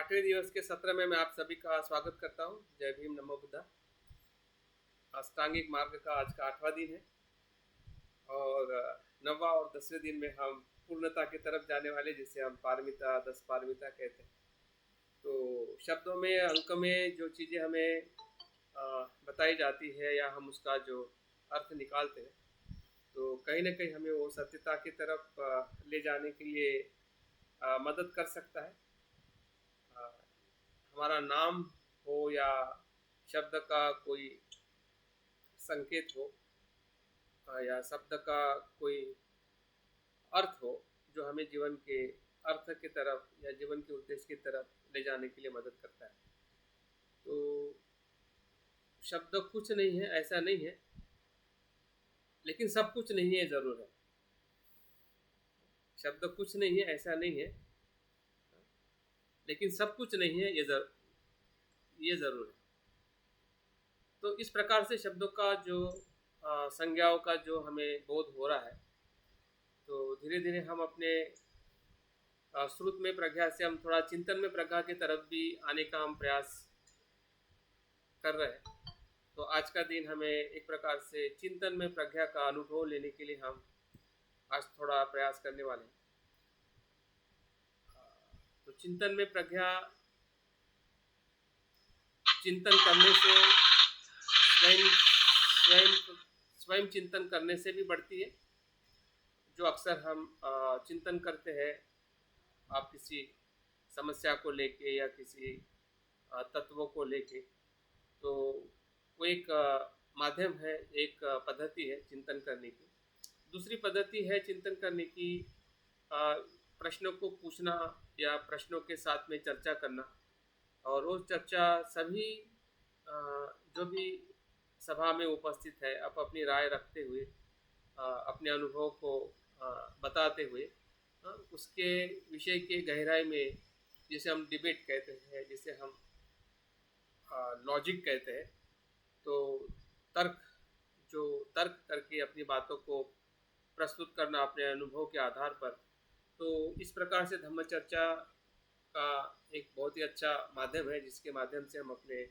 8वें दिवस के सत्र में मैं आप सभी का स्वागत करता हूँ। जय भीम, नमो बुद्धा। अष्टांगिक मार्ग का आज का 8वां दिन है और 9वां और 10वें दिन में हम पूर्णता की तरफ जाने वाले, जिसे हम पारमिता 10 पारमिता कहते हैं। तो शब्दों में, अंक में जो चीज़ें हमें बताई जाती है या हम उसका जो अर्थ निकालते हैं, तो कहीं ना कहीं हमें वो सत्यता की तरफ ले जाने के लिए मदद कर सकता है। हमारा नाम हो या शब्द का कोई संकेत हो या शब्द का कोई अर्थ हो, जो हमें जीवन के अर्थ की तरफ या जीवन के उद्देश्य की तरफ ले जाने के लिए मदद करता है। तो शब्द कुछ नहीं है, ऐसा नहीं है, लेकिन सब कुछ नहीं है ज़रूर है। शब्द कुछ नहीं है, ऐसा नहीं है, लेकिन सब कुछ नहीं है, ये ज़रूर है। तो इस प्रकार से शब्दों का जो संज्ञाओं का जो हमें बोध हो रहा है, तो धीरे धीरे हम अपने श्रुत में प्रज्ञा से हम थोड़ा चिंतन में प्रज्ञा की तरफ भी आने का हम प्रयास कर रहे हैं। तो आज का दिन हमें एक प्रकार से चिंतन में प्रज्ञा का अनुभव लेने के लिए हम आज थोड़ा प्रयास करने वाले हैं। तो चिंतन में प्रज्ञा चिंतन करने से स्वयं चिंतन करने से भी बढ़ती है। जो अक्सर हम चिंतन करते हैं, आप किसी समस्या को लेके या किसी तत्वों को लेके, तो वो एक माध्यम है, एक पद्धति है चिंतन करने की। दूसरी पद्धति है चिंतन करने की प्रश्नों को पूछना या प्रश्नों के साथ में चर्चा करना, और वो चर्चा सभी जो भी सभा में उपस्थित है अपनी राय रखते हुए, अपने अनुभव को बताते हुए, उसके विषय के गहराई में, जिसे हम डिबेट कहते हैं, जिसे हम लॉजिक कहते हैं, तो तर्क करके अपनी बातों को प्रस्तुत करना अपने अनुभव के आधार पर। तो इस प्रकार से धम्म चर्चा का एक बहुत ही अच्छा माध्यम है, जिसके माध्यम से हम अपने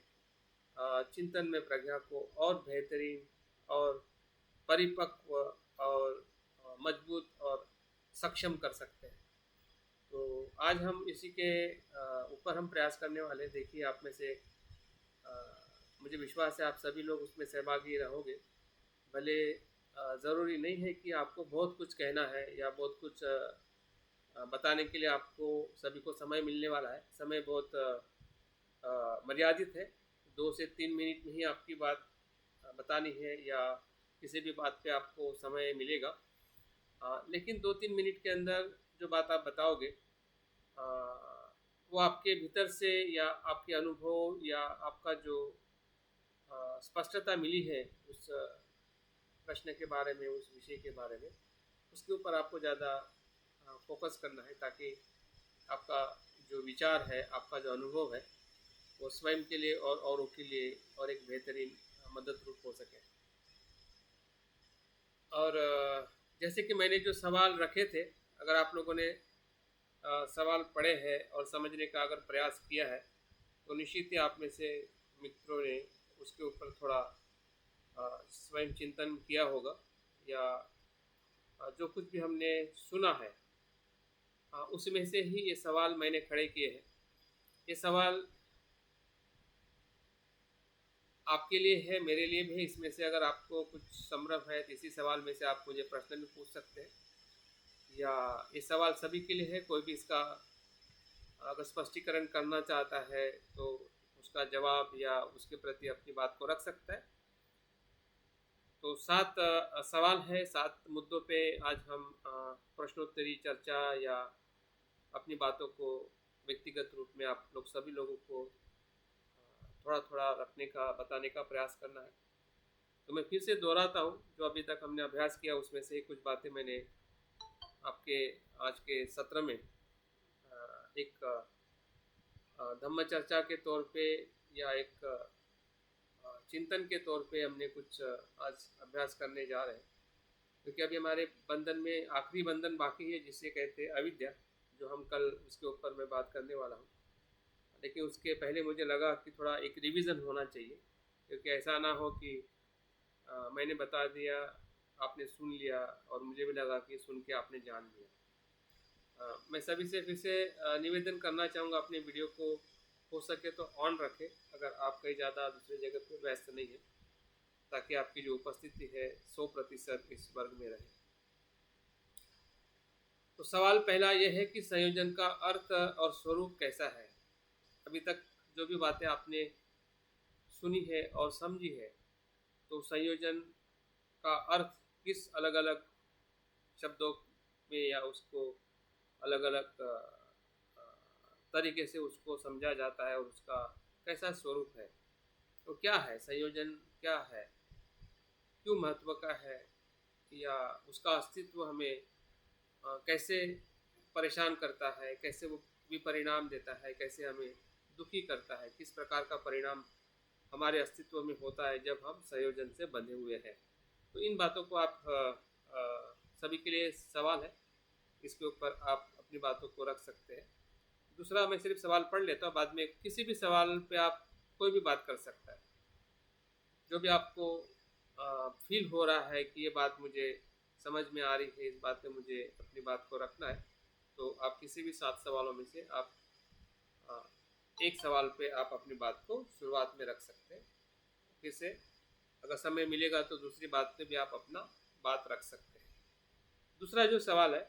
चिंतन में प्रज्ञा को और बेहतरीन और परिपक्व और मजबूत और सक्षम कर सकते हैं। तो आज हम इसी के ऊपर हम प्रयास करने वाले। देखिए, आप में से मुझे विश्वास है आप सभी लोग उसमें सहभागी रहोगे। भले ज़रूरी नहीं है कि आपको बहुत कुछ कहना है या बहुत कुछ बताने के लिए आपको सभी को समय मिलने वाला है। समय बहुत मर्यादित है। 2 से 3 मिनट में ही आपकी बात बतानी है या किसी भी बात पे आपको समय मिलेगा। लेकिन 2-3 मिनट के अंदर जो बात आप बताओगे, वो आपके भीतर से या आपके अनुभव या आपका जो स्पष्टता मिली है उस प्रश्न के बारे में, उस विषय के बारे में, उसके ऊपर आपको ज़्यादा फोकस करना है, ताकि आपका जो विचार है, आपका जो अनुभव है, वो स्वयं के लिए और औरों के लिए और एक बेहतरीन मदद रूप हो सके। और जैसे कि मैंने जो सवाल रखे थे, अगर आप लोगों ने सवाल पढ़े हैं और समझने का अगर प्रयास किया है, तो निश्चित ही आप में से मित्रों ने उसके ऊपर थोड़ा स्वयं चिंतन किया होगा, या जो कुछ भी हमने सुना है उसमें से ही ये सवाल मैंने खड़े किए हैं। ये सवाल आपके लिए है, मेरे लिए भी है। इसमें से अगर आपको कुछ संभव है तो इसी सवाल में से आप मुझे प्रश्न भी पूछ सकते हैं, या ये सवाल सभी के लिए है। कोई भी इसका अगर स्पष्टीकरण करना चाहता है तो उसका जवाब या उसके प्रति अपनी बात को रख सकता है। तो 7 सवाल है, 7 मुद्दों पे आज हम प्रश्नोत्तरी चर्चा या अपनी बातों को व्यक्तिगत रूप में आप लोग सभी लोगों को थोड़ा थोड़ा रखने का, बताने का प्रयास करना है। तो मैं फिर से दोहराता हूँ, जो अभी तक हमने अभ्यास किया उसमें से कुछ बातें मैंने आपके आज के सत्र में एक धम्म चर्चा के तौर पे या एक चिंतन के तौर पे हमने कुछ आज अभ्यास करने जा रहे हैं। क्योंकि अभी हमारे बंधन में आखिरी बंधन बाकी है, जिसे कहते हैं अविद्या, जो हम कल उसके ऊपर मैं बात करने वाला हूँ। लेकिन उसके पहले मुझे लगा कि थोड़ा एक रिवीजन होना चाहिए, क्योंकि ऐसा ना हो कि मैंने बता दिया, आपने सुन लिया और मुझे भी लगा कि सुन के आपने जान लिया। मैं सभी से फिर से निवेदन करना चाहूँगा, अपने वीडियो को हो सके तो ऑन रखें अगर आप कहीं ज़्यादा दूसरी जगह पर व्यस्त नहीं है, ताकि आपकी जो उपस्थिति है 100% इस वर्ग में रहे। तो सवाल पहला यह है कि संयोजन का अर्थ और स्वरूप कैसा है। अभी तक जो भी बातें आपने सुनी है और समझी है, तो संयोजन का अर्थ किस अलग अलग शब्दों में या उसको अलग अलग तरीके से उसको समझा जाता है और उसका कैसा स्वरूप है। तो क्या है संयोजन, क्या है, क्यों महत्व का है, या उसका अस्तित्व हमें कैसे परेशान करता है, कैसे वो विपरिणाम देता है, कैसे हमें दुखी करता है, किस प्रकार का परिणाम हमारे अस्तित्व में होता है जब हम संयोजन से बंधे हुए हैं। तो इन बातों को आप सभी के लिए सवाल है, इसके ऊपर आप अपनी बातों को रख सकते हैं। दूसरा, मैं सिर्फ सवाल पढ़ लेता हूँ, बाद में किसी भी सवाल पे आप कोई भी बात कर सकता है। जो भी आपको फील हो रहा है कि ये बात मुझे समझ में आ रही है, इस बात पे मुझे अपनी बात को रखना है, तो आप किसी भी 7 सवालों में से आप एक सवाल पे आप अपनी बात को शुरुआत में रख सकते हैं। फिर से अगर समय मिलेगा तो दूसरी बात पे भी आप अपना बात रख सकते हैं। दूसरा जो सवाल है,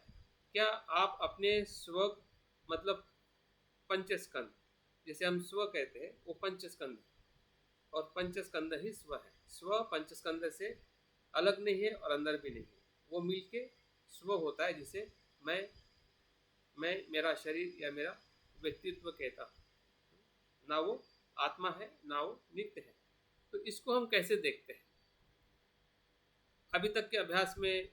क्या आप अपने स्व मतलब पंचस्कंद, जैसे हम स्व कहते हैं वो पंचस्कंद, और पंचस्कंद ही स्व है। स्व पंचस्कंद से अलग नहीं है और अंदर भी नहीं है, वो मिलके स्व होता है, जिसे मैं मेरा शरीर या मेरा व्यक्तित्व कहता हूँ। ना वो आत्मा है, ना वो नित्य है। तो इसको हम कैसे देखते हैं? अभी तक के अभ्यास में,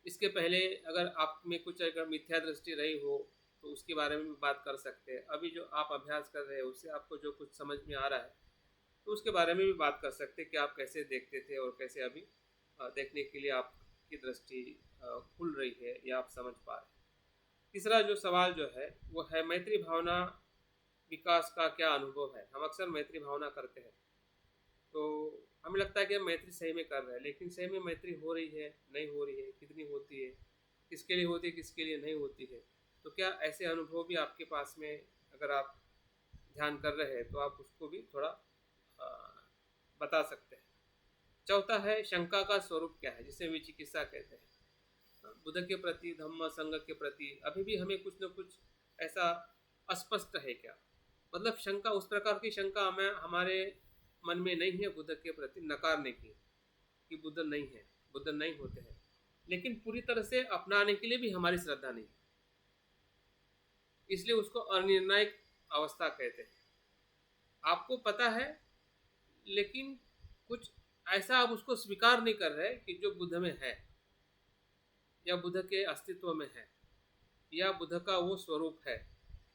इसके पहले अगर आप में कुछ अगर मिथ्या दृष्टि रही हो तो उसके बारे में भी बात कर सकते हैं। अभी जो आप अभ्यास कर रहे हैं उससे आपको जो कुछ समझ में आ रहा है तो उसके बारे में भी बात कर सकते हैं कि आप कैसे देखते थे और कैसे अभी देखने के लिए आपकी दृष्टि खुल रही है या आप समझ पा रहे हैं। तीसरा जो सवाल जो है वो है, मैत्री भावना विकास का क्या अनुभव है। हम अक्सर मैत्री भावना करते हैं तो हमें लगता है कि हम मैत्री सही में कर रहे हैं, लेकिन सही में मैत्री हो रही है, नहीं हो रही है, कितनी होती है, किसके लिए होती है, किसके लिए नहीं होती है। तो क्या ऐसे अनुभव भी आपके पास में अगर आप ध्यान कर रहे हैं तो आप उसको भी थोड़ा बता सकते हैं। चौथा है, शंका का स्वरूप क्या है, जिसे विचिकित्सा कहते हैं। बुद्ध के प्रति, धम्म संघ के प्रति अभी भी हमें कुछ न कुछ ऐसा अस्पष्ट है क्या। मतलब शंका, उस प्रकार की शंका हमें हमारे मन में नहीं है बुद्ध के प्रति नकारने की, कि बुद्ध नहीं है, बुद्ध नहीं होते हैं, लेकिन पूरी तरह से अपनाने के लिए भी हमारी श्रद्धा नहीं, इसलिए उसको अनिर्णायक अवस्था कहते हैं। आपको पता है लेकिन कुछ ऐसा आप उसको स्वीकार नहीं कर रहे कि जो बुद्ध में है या बुद्ध के अस्तित्व में है या बुद्ध का वो स्वरूप है।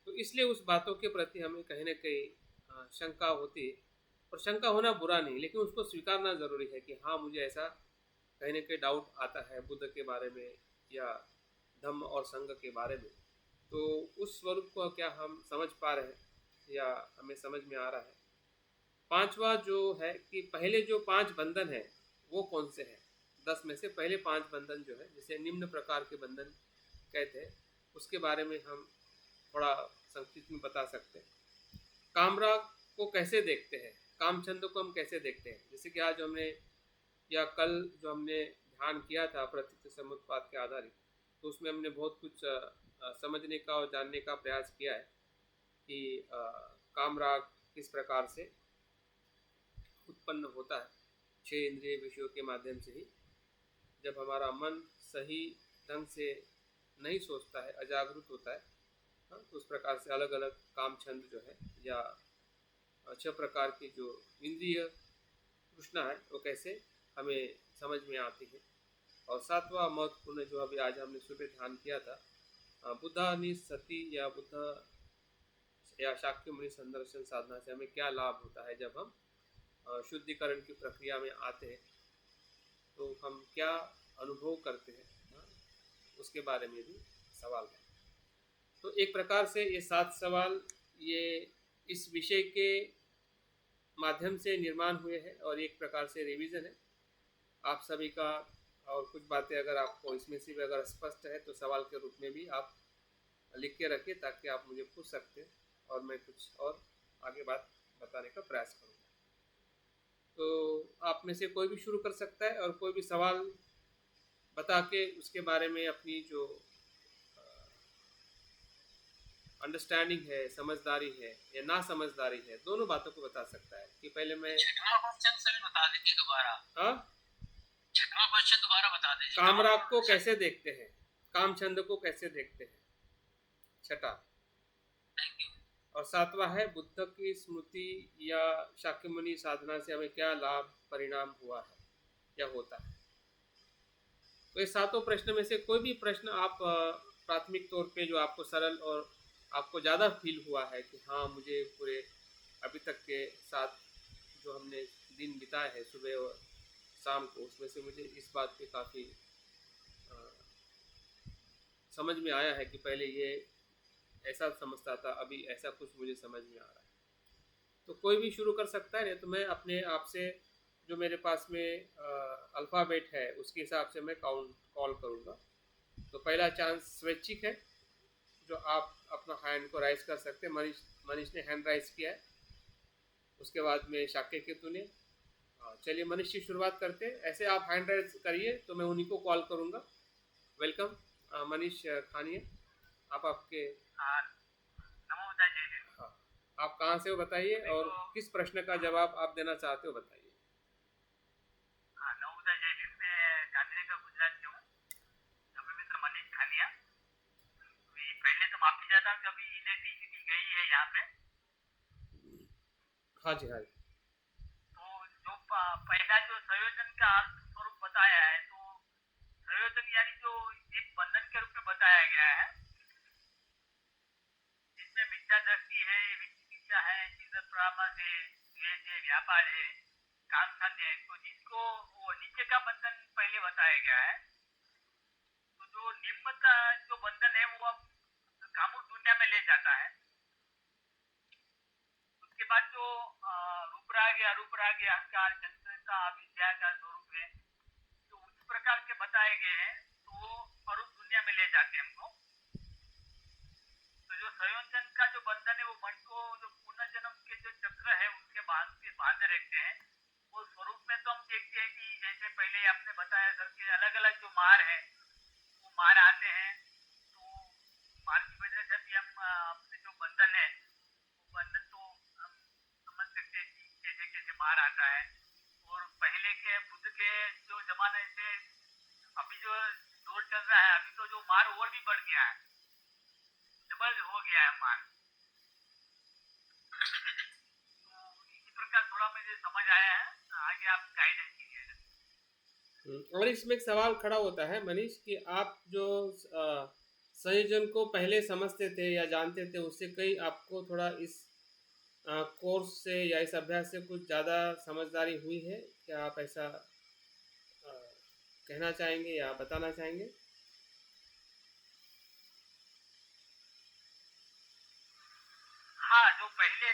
तो इसलिए उस बातों के प्रति हमें कहीं ना कहीं शंका होती है। और शंका होना बुरा नहीं, लेकिन उसको स्वीकारना ज़रूरी है कि हाँ, मुझे ऐसा कहीं ना कहीं डाउट आता है बुद्ध के बारे में या धम्म और संघ के बारे में। तो उस स्वरूप को क्या हम समझ पा रहे हैं या हमें समझ में आ रहा है। पांचवा जो है कि पहले जो 5 बंधन है वो कौन से हैं। 10 में से पहले 5 बंधन जो है, जिसे निम्न प्रकार के बंधन कहते हैं, उसके बारे में हम थोड़ा संक्षिप्त में बता सकते हैं। कामराग को कैसे देखते हैं, कामचंद को हम कैसे देखते हैं। जैसे कि आज हमने या कल जो हमने ध्यान किया था प्रतीत समुत्पाद के आधारित, तो उसमें हमने बहुत कुछ समझने का और जानने का प्रयास किया है कि कामराग किस प्रकार से उत्पन्न होता है। 6 इंद्रिय विषयों के माध्यम से ही जब हमारा मन सही ढंग से नहीं सोचता है, अजागरूक होता है, तो उस प्रकार से अलग अलग काम छंद जो है या 6 प्रकार की जो इंद्रिय तृष्णा है वो कैसे हमें समझ में आती है। और 7वां महत्वपूर्ण जो अभी आज हमने सुबह ध्यान किया था, बुद्धानी सती या बुद्ध या शाक्य मुनि संदर्शन साधना से हमें क्या लाभ होता है। जब हम शुद्धिकरण की प्रक्रिया में आते हैं तो हम क्या अनुभव करते हैं, उसके बारे में भी सवाल है। तो एक प्रकार से ये 7 सवाल ये इस विषय के माध्यम से निर्माण हुए हैं और एक प्रकार से रिवीजन है आप सभी का। और कुछ बातें अगर आपको इसमें से भी अगर स्पष्ट है तो सवाल के रूप में भी आप लिख के रखिए ताकि आप मुझे पूछ सकते हैं और मैं कुछ और आगे बात बताने का प्रयास करूँगा। तो आप में से कोई भी शुरू कर सकता है और कोई भी सवाल बता के उसके बारे में अपनी जो अंडरस्टैंडिंग है, समझदारी है या ना समझदारी है, दोनों बातों को बता सकता है। कि पहले मैं छठवां क्वेश्चन सर बता दीजिए दोबारा। हाँ, छठवां क्वेश्चन दोबारा बता दीजिए। कामराग को कैसे देखते हैं, कामचंद को कैसे देखते हैं, छठा। Thank you. और सातवां है बुद्ध की स्मृति या शाक्यमुनि साधना से हमें क्या लाभ परिणाम हुआ है या होता है। तो ये सातों प्रश्न में से कोई भी प्रश्न आप प्राथमिक तौर पे जो आपको सरल और आपको ज़्यादा फील हुआ है कि हाँ मुझे पूरे अभी तक के साथ जो हमने दिन बिताए हैं सुबह और शाम को, उसमें से मुझे इस बात पे काफ़ी समझ में आया है कि पहले ये ऐसा समझता था, अभी ऐसा कुछ मुझे समझ में आ रहा है। तो कोई भी शुरू कर सकता है। नहीं तो मैं अपने आप से जो मेरे पास में अल्फ़ाबेट है उसके हिसाब से मैं कॉल करूँगा। तो पहला चांस स्वैच्छिक है जो आप अपना हैंड को राइज कर सकते हैं। मनीष ने हैंड राइज किया है। उसके बाद में शाक्य केतु ने। चलिए मनीष की शुरुआत करते हैं। ऐसे आप हैंड राइज करिए तो मैं उन्हीं को कॉल करूँगा। वेलकम मनीष खानिए, आप आपके नमोदय जी। हाँ, आप कहाँ से हो बताइए और किस प्रश्न का जवाब आप देना चाहते हो बताइए। हाँ, नमोदय जी, मैं गांधी का गुजरात से हूँ। मैं मित्र मनीष खानिया। पहले तो माफ कीजिएगा कि अभी इलेक्ट्रिसिटी गई है यहाँ पे। हाँ जी, हाँ जी। तो जो पहला जो संयोजन का अर्थ स्वरूप बताया है, तो संयोजन यानी जो एक बंधन के रूप में बताया गया है जिसमें मिथ्या दृष्टि है, विचिकित्सा है, चिंतन परामर्श है, द्वेष है, व्यापार है, काम साध्य है। तो जिसको वो नीचे का बंधन पहले बताया गया है, तो जो निम्न का जो बंधन है वो अब कामुक दुनिया में ले जाता है। उसके बाद जो रूपराग अरूपराग अहंकार चंचलता अविद्या का स्वरूप है, तो उस प्रकार के बताए गए हैं, तो वो अरूप दुनिया में ले जाते हैं हमको। तो जो संयोजन का जो बंधन है वो मन को जो पुनर्जन्म के जो चक्र है उसके बांधे रखते हैं। वो स्वरूप में तो हम देखते हैं कि जैसे पहले आपने बताया सर के अलग अलग जो मार है वो मार आते हैं। तो मार की वजह से भी हम अपने जो बंधन है वो बंधन तो हम समझ सकते हैं कि कैसे कैसे मार आता है। और पहले के बुद्ध के जो जमाने से अभी जो दौर चल रहा है, अभी तो जो मार और भी बढ़ गया है, डबल हो गया है मार। तो इसी प्रकार थोड़ा मुझे समझ आया है, आगे आप गाइडेंस कीजिएगा। और इसमें एक सवाल खड़ा होता है मनीष कि आप जो संयोजन को पहले समझते थे या जानते थे उससे कई आपको थोड़ा इस कोर्स से या इस अभ्यास से कुछ ज़्यादा समझदारी हुई है क्या, आप ऐसा कहना चाहेंगे या बताना चाहेंगे। हाँ, जो पहले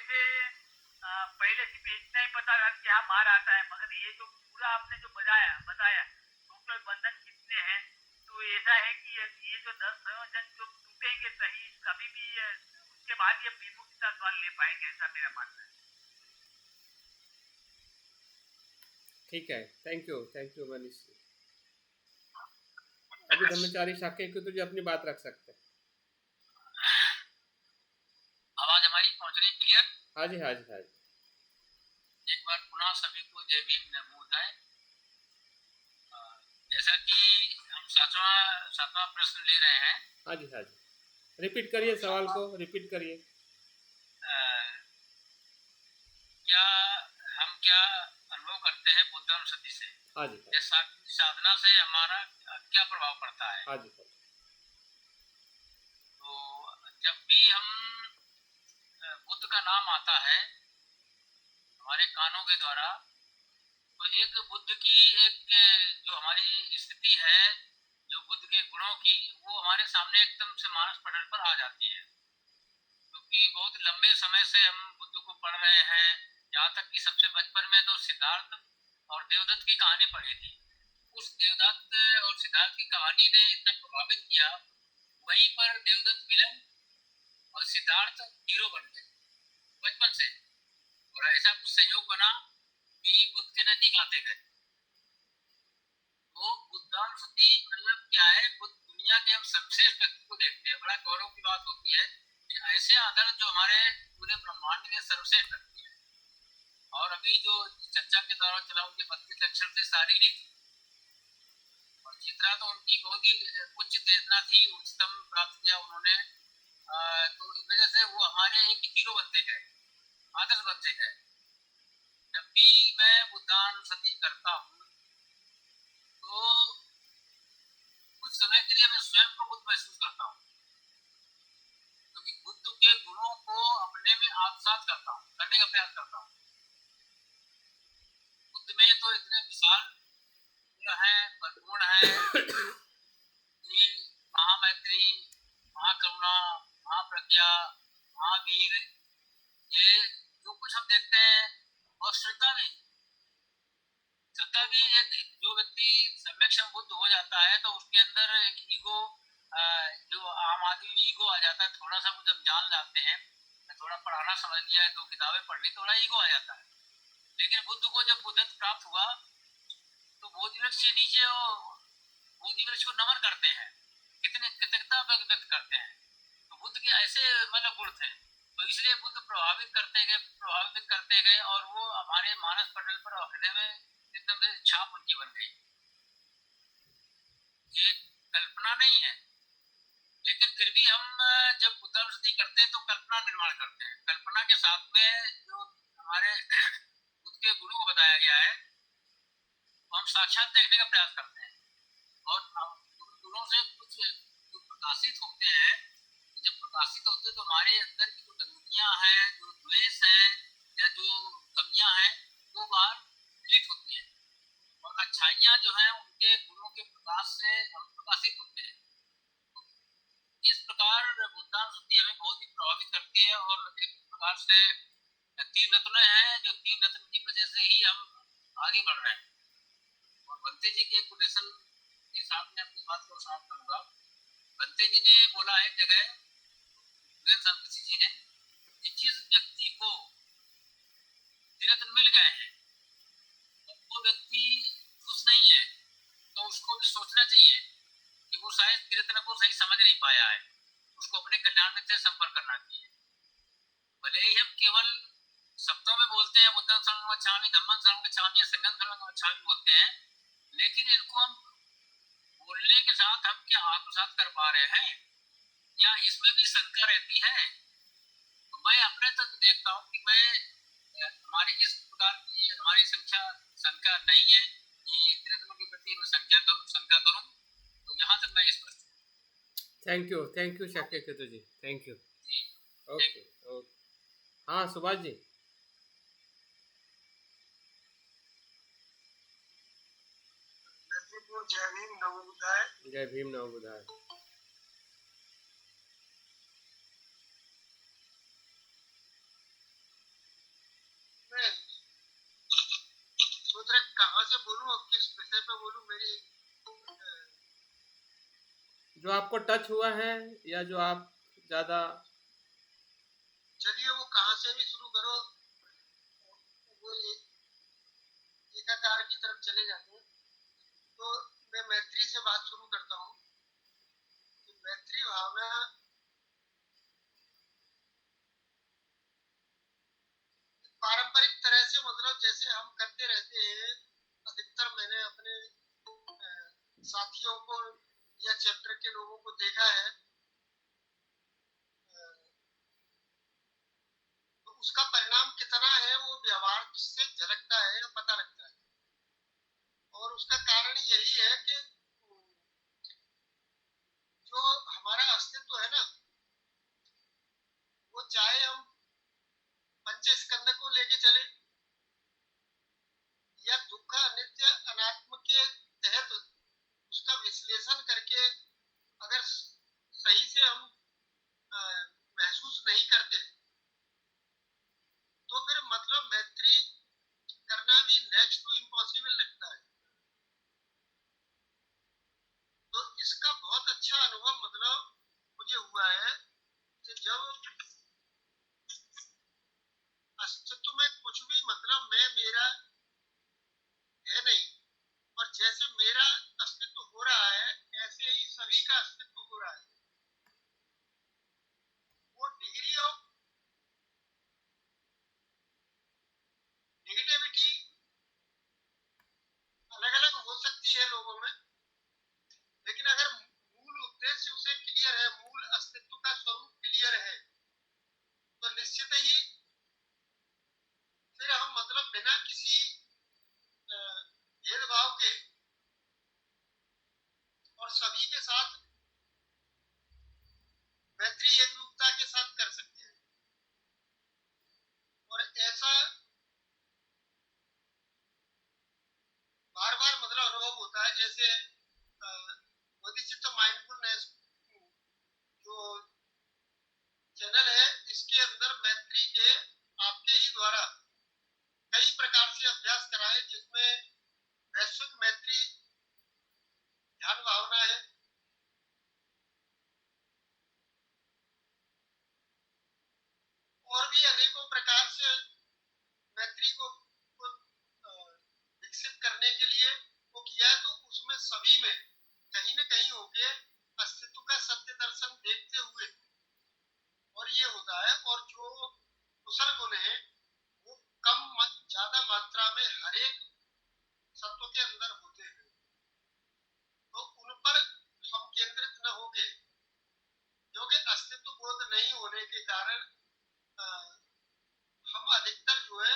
सिर्फ इतना ही पता था कि हाँ मार आता है, मगर ये जो पूरा आपने जो बताया टोटल बंधन कितने हैं, तो ऐसा है कि ये जो 10 संयोजन जो टूटेंगे सही कभी भी उसके बाद ये विमुक्ति का ले पाएंगे, ऐसा मेरा मानना है। ठीक है, थैंक यू मनीष। अभी ब्रह्मचारी शाक्य को तो जो अपनी बात रख सकते हैं। आवाज हमारी पहुंच रही क्लियर? हाँ जी, हाँ जी, हाँ जी। एक बार पुनः सभी को जय भीम नमोदय। जैसा कि हम सातवां प्रश्न ले रहे हैं। हाँ जी, हाँ जी, रिपीट करिए सवाल को, रिपीट करिए। क्या अनुभव करते हैं बुद्धम सती से? हाँ जी, साधना से हमारा क्या प्रभाव पड़ता है? हाँ जी। तो जब भी हम बुद्ध का नाम आता है हमारे कानों के द्वारा, तो एक बुद्ध की एक जो हमारी स्थिति है, जो बुद्ध के गुणों की, वो हमारे सामने एकदम से मानस पटल पर आ जाती है। क्योंकि बहुत लंबे समय से हम बुद्ध को पढ़ रहे हैं, यहाँ तक कि सबसे बचपन में तो सिद्धार्थ और देवदत्त की कहानी पढ़ी थी। उस देवदत्त और सिद्धार्थ की कहानी ने इतना प्रभावित किया, वहीं पर देवदत्त विलन और सिद्धार्थ हीरो बन गए बचपन से। और ऐसा कुछ संयोग बना कि बुद्ध के नजदीक आते गए। तो बुद्धानुस्मृति मतलब क्या है, बुद्ध दुनिया के हम सर्वश्रेष्ठ व्यक्ति को देखते हैं। बड़ा गौरव की बात होती है कि ऐसे आदर्श जो हमारे पूरे ब्रह्मांड के सर्वश्रेष्ठ व्यक्ति हैं। और अभी जो चर्चा के दौरान चला, उनके 32 लक्षण थे शारीरिक, और चित्रा तो उनकी बहुत ही उच्च चेतना थी, उच्चतम प्राप्त किया उन्होंने। तो इस वजह से वो हमारे एक हीरो बनते गए, आदर्श बनते गए। जब भी मैं बुद्धानुस्मृति करता हूँ तो कुछ समय के लिए मैं स्वयं को बुद्ध महसूस करता हूँ, क्योंकि बुद्ध के गुणों को अपने में आत्मसात करता हूँ, करने का प्रयास करता हूँ। बुद्ध में तो इतने विशाल गुण हैं, परिपूर्ण हैं कि महामैत्री, महाकरुणा, महाप्रज्ञा, महावीर, ये जो कुछ हम देखते हैं। और श्रद्धा भी एक, जो व्यक्ति सम्यक बुद्ध हो जाता है तो उसके अंदर एक ईगो, जो आम आदमी में ईगो आ जाता है। थोड़ा सा कुछ हम जान जाते हैं, थोड़ा पढ़ाना समझ लिया है, 2 किताबें पढ़ ली, थोड़ा ईगो आ जाता है। लेकिन बुद्ध को जब बुद्धत्व प्राप्त हुआ तो बोधि वृक्ष के नीचे बोधि वृक्ष को नमन करते हैं, कितने कृतज्ञता व्यक्त करते हैं। तो बुद्ध के ऐसे मतलब गुण थे, तो इसलिए बुद्ध प्रभावित करते गए और वो हमारे मानस पटल पर और हृदय में एकदम से छाप उनकी बन गई। ये कल्पना नहीं है, लेकिन फिर भी हम जब बुद्धानुस्मृति करते हैं तो कल्पना निर्माण करते हैं। कल्पना के साथ में जो हमारे बुद्ध के गुणों को बताया गया है वो हम साक्षात देखने का प्रयास करते हैं। और उन गुणों से कुछ जो प्रकाशित होते हैं, जब प्रकाशित होते हैं तो हमारे अंदर की जो गंदगियां हैं, जो द्वेष है या जो कमियां हैं, वो बाहर डिलीट होती हैं, और अच्छाइयां जो हैं उनके गुणों के प्रकाश से हम प्रकाशित होते हैं। इस प्रकार बुद्धानुस्मृति हमें बहुत ही प्रभावित करती है, और एक प्रकार से 3 रत्न हैं, जो 3 रत्न की वजह से ही हम आगे बढ़ रहे हैं। और बंते जी के एक कोटेशन के साथ में अपनी बात को समाप्त करूंगा। बंते जी ने बोला है जगह, जी ने, कि जिस व्यक्ति को रत्न मिल गए हैं वो व्यक्ति खुश नहीं है, तो उसको भी सोचना चाहिए कि वो शायद त्रिरत्न को सही समझ नहीं पाया है, उसको अपने कल्याण मित्र से संपर्क करना चाहिए। भले ही हम केवल शब्दों में बोलते हैं बुद्धं शरणं गच्छामि, धम्मं शरणं गच्छामि या संघं शरणं गच्छामि बोलते हैं, लेकिन इनको हम बोलने के साथ हम क्या आत्मसात कर पा रहे हैं, या इसमें भी शंका रहती है। तो मैं अपने तक देखता हूँ कि मैं हमारी इस प्रकार की हमारी शंका नहीं है कि त्रिरत्नों के प्रति मैं शंका करूं। तो यहाँ तक मैं स्पष्ट हूँ। Thank you Shakya Ketu ji, thank you. जी, ओके ओके। हाँ सुभाष जी। जय भीम नमो बुद्धाय। जय भीम नमो बुद्धाय। मैं सोच रहा कहाँ से बोलूं और किस विषय पे बोलूं। मेरी जो आपको टच हुआ है या जो आप ज्यादा, चलिए वो कहाँ से भी शुरू करो, वो एकाकार की तरफ चले जाते हैं। तो मैं मैत्री से बात शुरू करता हूँ कि मैत्री भावना पारंपरिक तरह से, मतलब जैसे हम करते रहते हैं, अधिकतर मैंने अपने साथियों को या चैप्टर के लोगों को देखा है, तो उसका परिणाम कितना है वो व्यवहार से झलकता है या पता लगता है। और उसका कारण यही है कि जो हमारा अस्तित्व है ना, वो चाहे हम पंच स्कंद को लेके चले या दुख अनित्य अनात्म के तहत उसका विश्लेषण करके अगर सही से हम महसूस नहीं करते अस्तित्व में कुछ भी मतलब मैं मेरा है नहीं, और जैसे मेरा अस्तित्व हो रहा है ऐसे ही सभी का अस्तित्व हो रहा है। वो डिग्री ऑफ नेगेटिविटी अलग अलग हो सकती है लोगों में, लेकिन अगर मूल उद्देश्य उसे क्लियर है, मूल अस्तित्व का स्वरूप क्लियर है, तो निश्चित ही फिर हम मतलब बिना किसी भेदभाव के और सभी के साथ मैत्री एकरूपता के साथ कर सकते हैं। और ऐसा बार बार मतलब अनुभव होता है, जैसे बोधिचित्त माइंडफुलनेस जो चैनल है, इसके अंदर मैत्री के आपके ही द्वारा कई प्रकार से अभ्यास कराए, जिसमें वैश्विक मैत्री ध्यान भावना है, और भी अनेकों प्रकार से मैत्री को विकसित करने के लिए वो किया है। तो उसमें सभी में कहीं न कहीं होके अस्तित्व का सत्य दर्शन देखते हुए, और ये होता है, और जो कुशल गुण है वो कम ज्यादा मात्रा में हरेक सत्व के अंदर होते हैं, तो उन पर हम केंद्रित न होके, क्योंकि अस्तित्व बोध नहीं होने के कारण हम अधिकतर जो है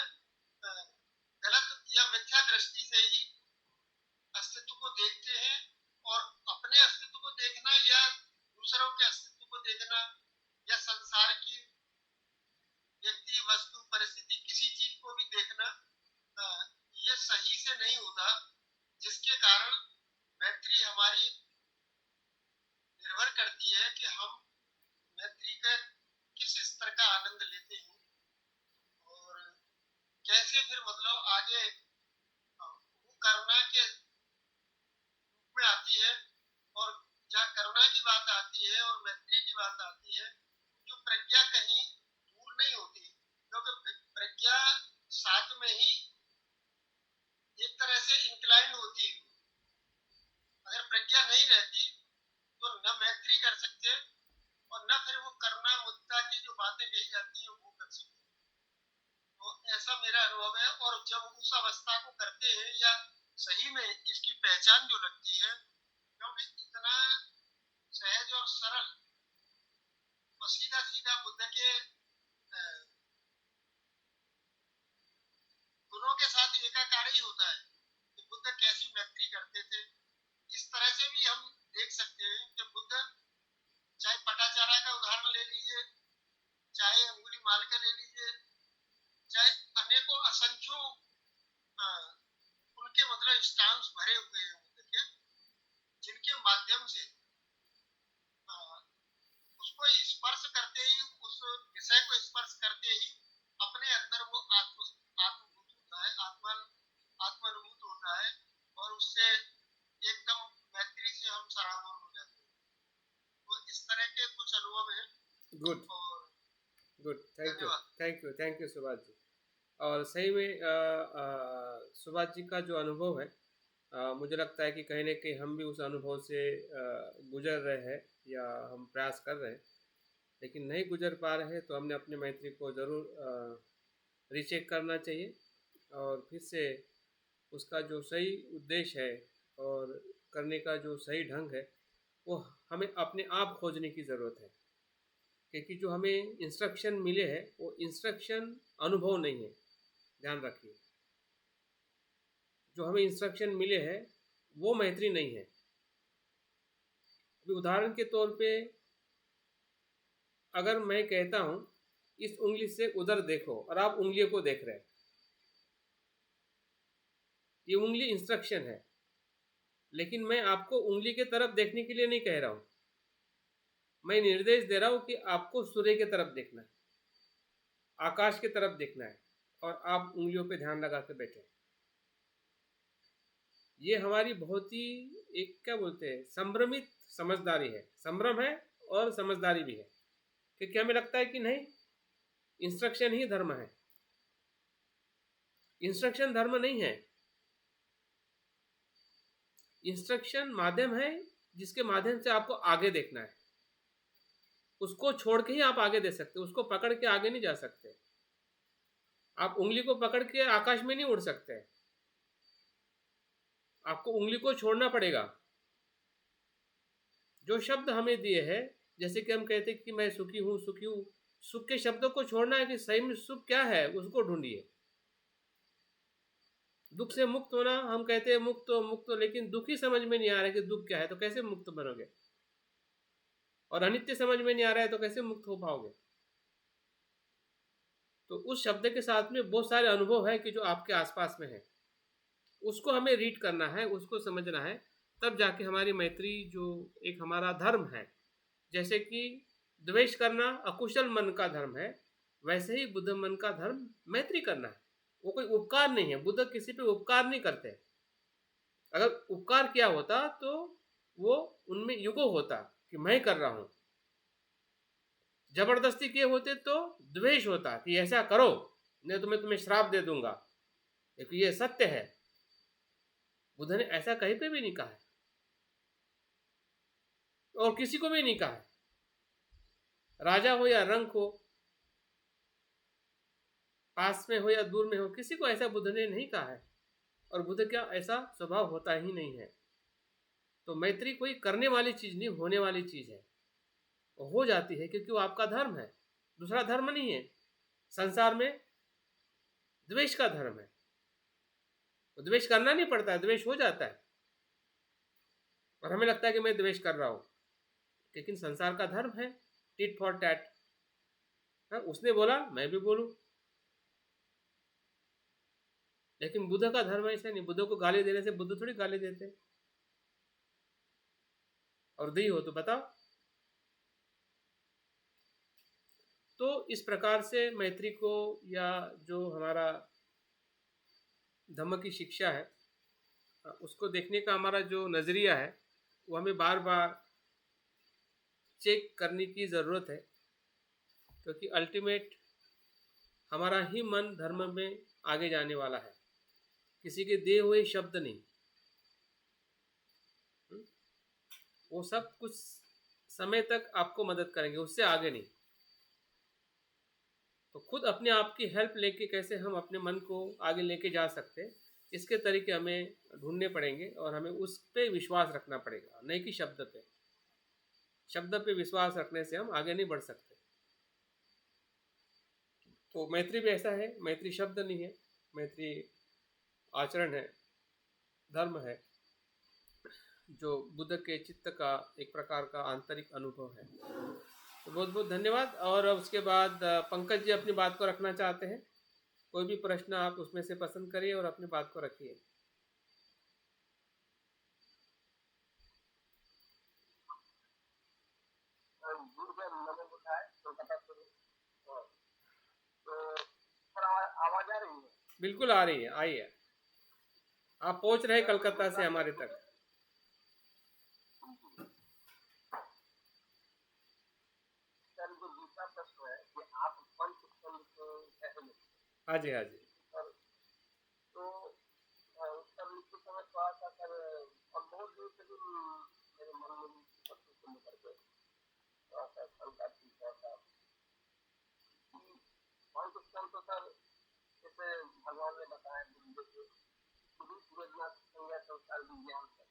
गलत या मिथ्या दृष्टि से ही अस्तित्व को देखते हैं, और अपने अस्तित्व को देखना या दूसरों के अस्तित्व को देखना या संसार की व्यक्ति वस्तु परिस्थिति किसी चीज को भी देखना ये सही से नहीं होता, जिसके कारण मैत्री हमारी निर्भर करती है कि हम मैत्री का किस स्तर का आनंद लेते हैं और कैसे फिर मतलब आगे वो करुणा के रूप में आती है। और जहाँ करुणा की बात आती है और मैत्री की बात आती है, जो प्रज्ञा कहीं दूर नहीं होती, क्योंकि प्रज्ञा साथ में ही एक तरह से इंक्लाइंड होती है। अगर प्रज्ञा नहीं रहती तो न मैत्री कर सकते और न फिर वो करुणा मुक्ता की जो बातें कही जाती है वो कर सकते। तो ऐसा मेरा अनुभव है, और जब उस अवस्था को करते हैं या सही में इसकी पहचान जो लगती है, क्योंकि इतना सहज और सरल और सीधा सीधा बुद्ध के गुणों के साथ एकाकार ही होता है कि बुद्ध कैसी मैत्री करते थे। इस तरह से भी हम देख सकते हैं कि बुद्ध, चाहे पटाचारा का उदाहरण ले लीजिए, चाहे अंगुली माल का ले लीजिए, चाहे अनेकों असंख्यों उनके मतलब स्टांस भरे हुए हैं बुद्ध के, जिनके माध्यम से उसको स्पर्श करते ही, उस विषय को स्पर्श करते ही अपने अंदर वो आत्मभूत होता है, आत्मानुभूत होता है, और उससे एकदम मैत्री से हम सराबोर हो जाते हैं। तो इस तरह के कुछ अनुभव हैं। गुड और गुड, धन्यवाद। Thank you Subhash ji. और सही में सुभाष जी का जो अनुभव है, मुझे लगता है कि कहीं ना कहीं हम भी उस अनुभव से गुजर रहे हैं या हम प्रयास कर रहे हैं, लेकिन नहीं गुजर पा रहे हैं, तो हमने अपने मैत्री को ज़रूर रीचेक करना चाहिए, और फिर से उसका जो सही उद्देश्य है और करने का जो सही ढंग है वो हमें अपने आप खोजने की ज़रूरत है, क्योंकि जो हमें इंस्ट्रक्शन मिले हैं वो इंस्ट्रक्शन अनुभव नहीं है, ध्यान रखिए। जो हमें इंस्ट्रक्शन मिले हैं वो मैत्री नहीं है। अभी उदाहरण के तौर पे अगर मैं कहता हूँ इस उंगली से उधर देखो और आप उंगलियों को देख रहे हैं, ये उंगली इंस्ट्रक्शन है, लेकिन मैं आपको उंगली के तरफ देखने के लिए नहीं कह रहा हूँ, मैं निर्देश दे रहा हूँ कि आपको सूर्य की तरफ देखना है, आकाश की तरफ देखना है, और आप उंगलियों पे ध्यान लगा के बैठे। ये हमारी बहुत ही एक क्या बोलते हैं संभ्रमित समझदारी है, संभ्रम है और समझदारी भी है, क्योंकि हमें लगता है कि नहीं इंस्ट्रक्शन ही धर्म है, इंस्ट्रक्शन धर्म नहीं है। इंस्ट्रक्शन माध्यम है जिसके माध्यम से आपको आगे देखना है। उसको छोड़ के ही आप आगे दे सकते, उसको पकड़ के आगे नहीं जा सकते। आप उंगली को पकड़ के आकाश में नहीं उड़ सकते, आपको उंगली को छोड़ना पड़ेगा। जो शब्द हमें दिए हैं, जैसे कि हम कहते हैं कि मैं सुखी हूँ सुखी हूँ, सुख के शब्दों को छोड़ना है कि सही में सुख क्या है उसको ढूंढिए। दुख से मुक्त होना, हम कहते हैं मुक्त हो मुक्त हो, लेकिन दुख ही समझ में नहीं आ रहा है कि दुख क्या है, तो कैसे मुक्त बनोगे? और अनित्य समझ में नहीं आ रहा है तो कैसे मुक्त हो पाओगे? तो उस शब्द के साथ में बहुत सारे अनुभव है कि जो आपके आसपास में है, उसको हमें रीड करना है, उसको समझना है, तब जाके हमारी मैत्री जो एक हमारा धर्म है, जैसे कि द्वेष करना अकुशल मन का धर्म है, वैसे ही बुद्ध मन का धर्म मैत्री करना है। वो कोई उपकार नहीं है, बुद्ध किसी पे उपकार नहीं करते। अगर उपकार किया होता तो वो उनमें युगो होता कि मैं कर रहा हूं। जबरदस्ती किए होते तो द्वेष होता कि ऐसा करो नहीं तो मैं तुम्हें श्राप दे दूंगा। लेकिन ये सत्य है, बुद्ध ने ऐसा कहीं पे भी नहीं कहा है और किसी को भी नहीं कहा है। राजा हो या रंक हो, पास में हो या दूर में हो, किसी को ऐसा बुद्ध ने नहीं कहा है। और बुद्ध का ऐसा स्वभाव होता ही नहीं है। तो मैत्री कोई करने वाली चीज नहीं, होने वाली चीज है। हो जाती है क्योंकि वो आपका धर्म है, दूसरा धर्म नहीं है। संसार में द्वेष का धर्म है, तो द्वेष करना नहीं पड़ता है, द्वेष हो जाता है। और हमें लगता है कि मैं द्वेष कर रहा हूं, लेकिन संसार का धर्म है टिट फॉर टैट। उसने बोला मैं भी बोलूं। लेकिन बुद्ध का धर्म ऐसा नहीं, बुद्ध को गाली देने से बुद्ध थोड़ी गाली देते। और दी हो तो बताओ। तो इस प्रकार से मैत्री को, या जो हमारा धम्म की शिक्षा है, उसको देखने का हमारा जो नज़रिया है, वो हमें बार बार चेक करने की ज़रूरत है। क्योंकि अल्टीमेट हमारा ही मन धर्म में आगे जाने वाला है, किसी के दिए हुए शब्द नहीं। वो सब कुछ समय तक आपको मदद करेंगे, उससे आगे नहीं। तो खुद अपने आप की हेल्प लेके कैसे हम अपने मन को आगे लेके जा सकते हैं, इसके तरीके हमें ढूंढने पड़ेंगे। और हमें उस पे विश्वास रखना पड़ेगा, नहीं कि शब्द पे। शब्द पे विश्वास रखने से हम आगे नहीं बढ़ सकते। तो मैत्री भी ऐसा है, मैत्री शब्द नहीं है, मैत्री आचरण है, धर्म है, जो बुद्ध के चित्त का एक प्रकार का आंतरिक अनुभव है। तो बहुत बहुत धन्यवाद। और उसके बाद पंकज जी अपनी बात को रखना चाहते हैं। कोई भी प्रश्न आप उसमें से पसंद करिए और अपनी बात को रखिए। आवाज आ रही है? बिल्कुल आ रही है, आइए। आप पहुंच रहे कलकत्ता से हमारे तक। सर, जो दूसरा प्रश्न है कि आप पंच स्कंद को कैसे लिखते हैं? हाँ जी, हाँ जी। तो उत्तर लिखते समय थोड़ा सा सर, और बहुत देर से भी मेरे मन में पत्थर को लेकर के थोड़ा सा शंका थी, थोड़ा सा पंच स्कंद तो सर जैसे भगवान ने बताया बुद्ध के सूरजनाथ संज्ञा संस्कार विज्ञान है,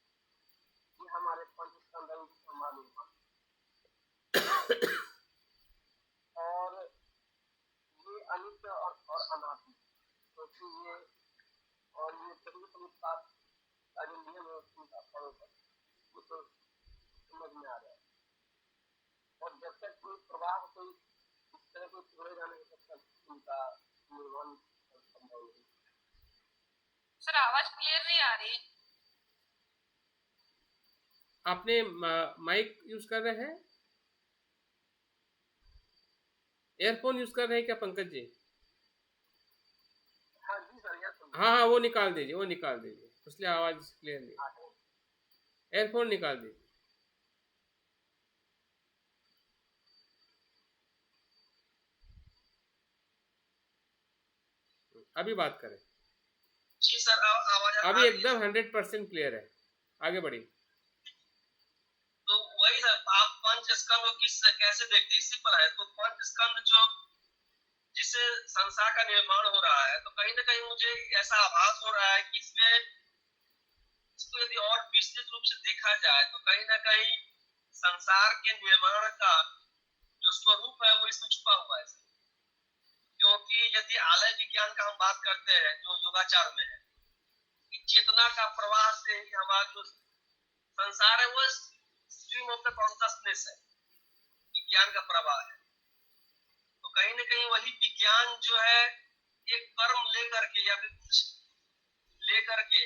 ये हमारे पंच स्कंद का मालूम है। और ये अनित्य और अनात्म, क्योंकि ये और ये सभी बात का जो नियम है उसका फॉलो कर, वो तो समझ में आ रहा है। और जब तक कोई प्रवाह कोई इस तरह को छोड़े जाने के तब तक उनका निर्माण संभव नहीं। सर आवाज क्लियर नहीं आ रही। आपने माइक यूज कर रहे हैं, एयरफोन यूज कर रहे हैं क्या पंकज जी? हाँ जी सर, ये हाँ हाँ, वो निकाल दीजिए, वो निकाल दीजिए, इसलिए आवाज क्लियर नहीं। एयरफोन निकाल दीजिए। अभी बात करें। जी सर, आवाज आ अभी रही है? एकदम 100% क्लियर है, आगे बढ़िए। तो वही सर, आप पंच स्कंद को कैसे देखते हैं, इसी पर है। तो पंच स्कंद जो जिससे संसार का निर्माण हो रहा है, तो कहीं ना कहीं मुझे ऐसा आभास हो रहा है कि इसमें इसको यदि और विस्तृत रूप से देखा जाए तो कहीं ना कहीं संसार के निर्माण का जो स्वरूप है वो इसमें छुपा हुआ है। क्योंकि यदि आलय विज्ञान का हम बात करते हैं जो योगाचार में है कि चेतना का प्रवाह से ही हमारा जो संसार है वो स्ट्रीम ऑफ द कॉन्शसनेस है, विज्ञान का प्रवाह है। तो कहीं ना कहीं वही विज्ञान जो है एक कर्म लेकर के या फिर कुछ लेकर के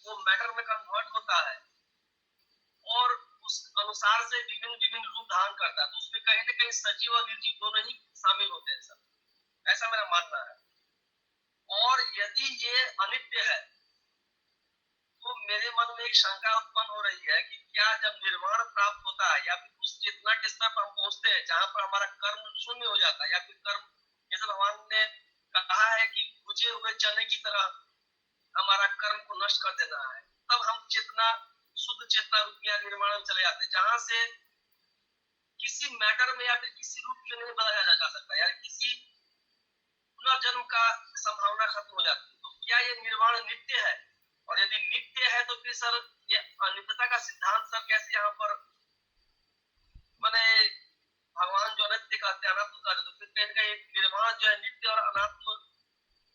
वो मैटर में कन्वर्ट होता है और उस अनुसार से विभिन्न विभिन्न रूप धारण करता है। तो उसमें कहीं ना कहीं सजीव और निर्जीव दोनों ही शामिल होते हैं सर, ऐसा मेरा मानना है। और यदि ये अनित्य है तो मेरे मन में एक शंका उत्पन्न हो रही है कि क्या जब निर्वाण प्राप्त होता है या फिर उस चेतना के स्तर पर हम पहुंचते हैं जहां पर हमारा कर्म शून्य हो जाता है, या फिर कर्म जैसे भगवान ने कहा है कि बुझे हुए चने की तरह हमारा कर्म को नष्ट कर देना है, तब हम चेतना शुद्ध चेतना रूप में निर्माण में चले जाते हैं जहां से किसी मैटर में या फिर किसी रूप में नहीं बदला जा सकता, या किसी पुनर्जन्म का संभावना खत्म हो जाती है। तो क्या ये निर्वाण नित्य है? और यदि नित्य है तो फिर सर ये अनित्यता का सिद्धांत सर कैसे यहाँ पर माने भगवान जो अनित्य कहते हैं अनात्म कहते हैं, तो फिर कहीं कहीं निर्वाण जो है नित्य और अनात्म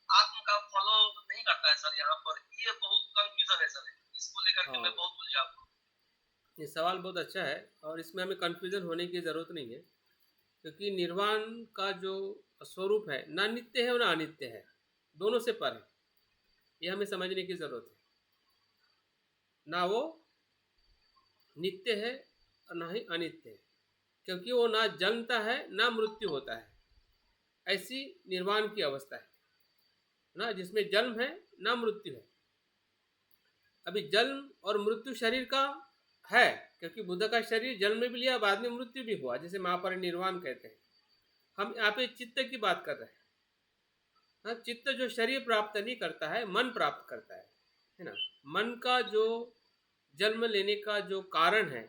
आत्म का फॉलो नहीं करता है सर। यहाँ पर ये बहुत कंफ्यूजन है सर, इसको लेकर के मैं बहुत उलझा हूँ। ये सवाल बहुत अच्छा है और इसमें हमें कंफ्यूजन होने की ज़रूरत नहीं है, क्योंकि निर्वाण का जो स्वरूप है ना नित्य है और ना अनित्य है, दोनों से पर है। ये हमें समझने की ज़रूरत है। ना वो नित्य है और ना ही अनित्य है, क्योंकि वो ना जन्मता है ना मृत्यु होता है। ऐसी निर्वाण की अवस्था है ना, जिसमें जन्म है ना मृत्यु है। अभी जन्म और मृत्यु शरीर का है, क्योंकि बुद्ध का शरीर जन्म में भी लिया, बाद में मृत्यु भी हुआ, जिसे महापरिनिर्वाण कहते हैं। हम यहाँ पे चित्त की बात कर रहे हैं। हाँ, चित्त जो शरीर प्राप्त नहीं करता है, मन प्राप्त करता है ना। मन का जो जन्म लेने का जो कारण है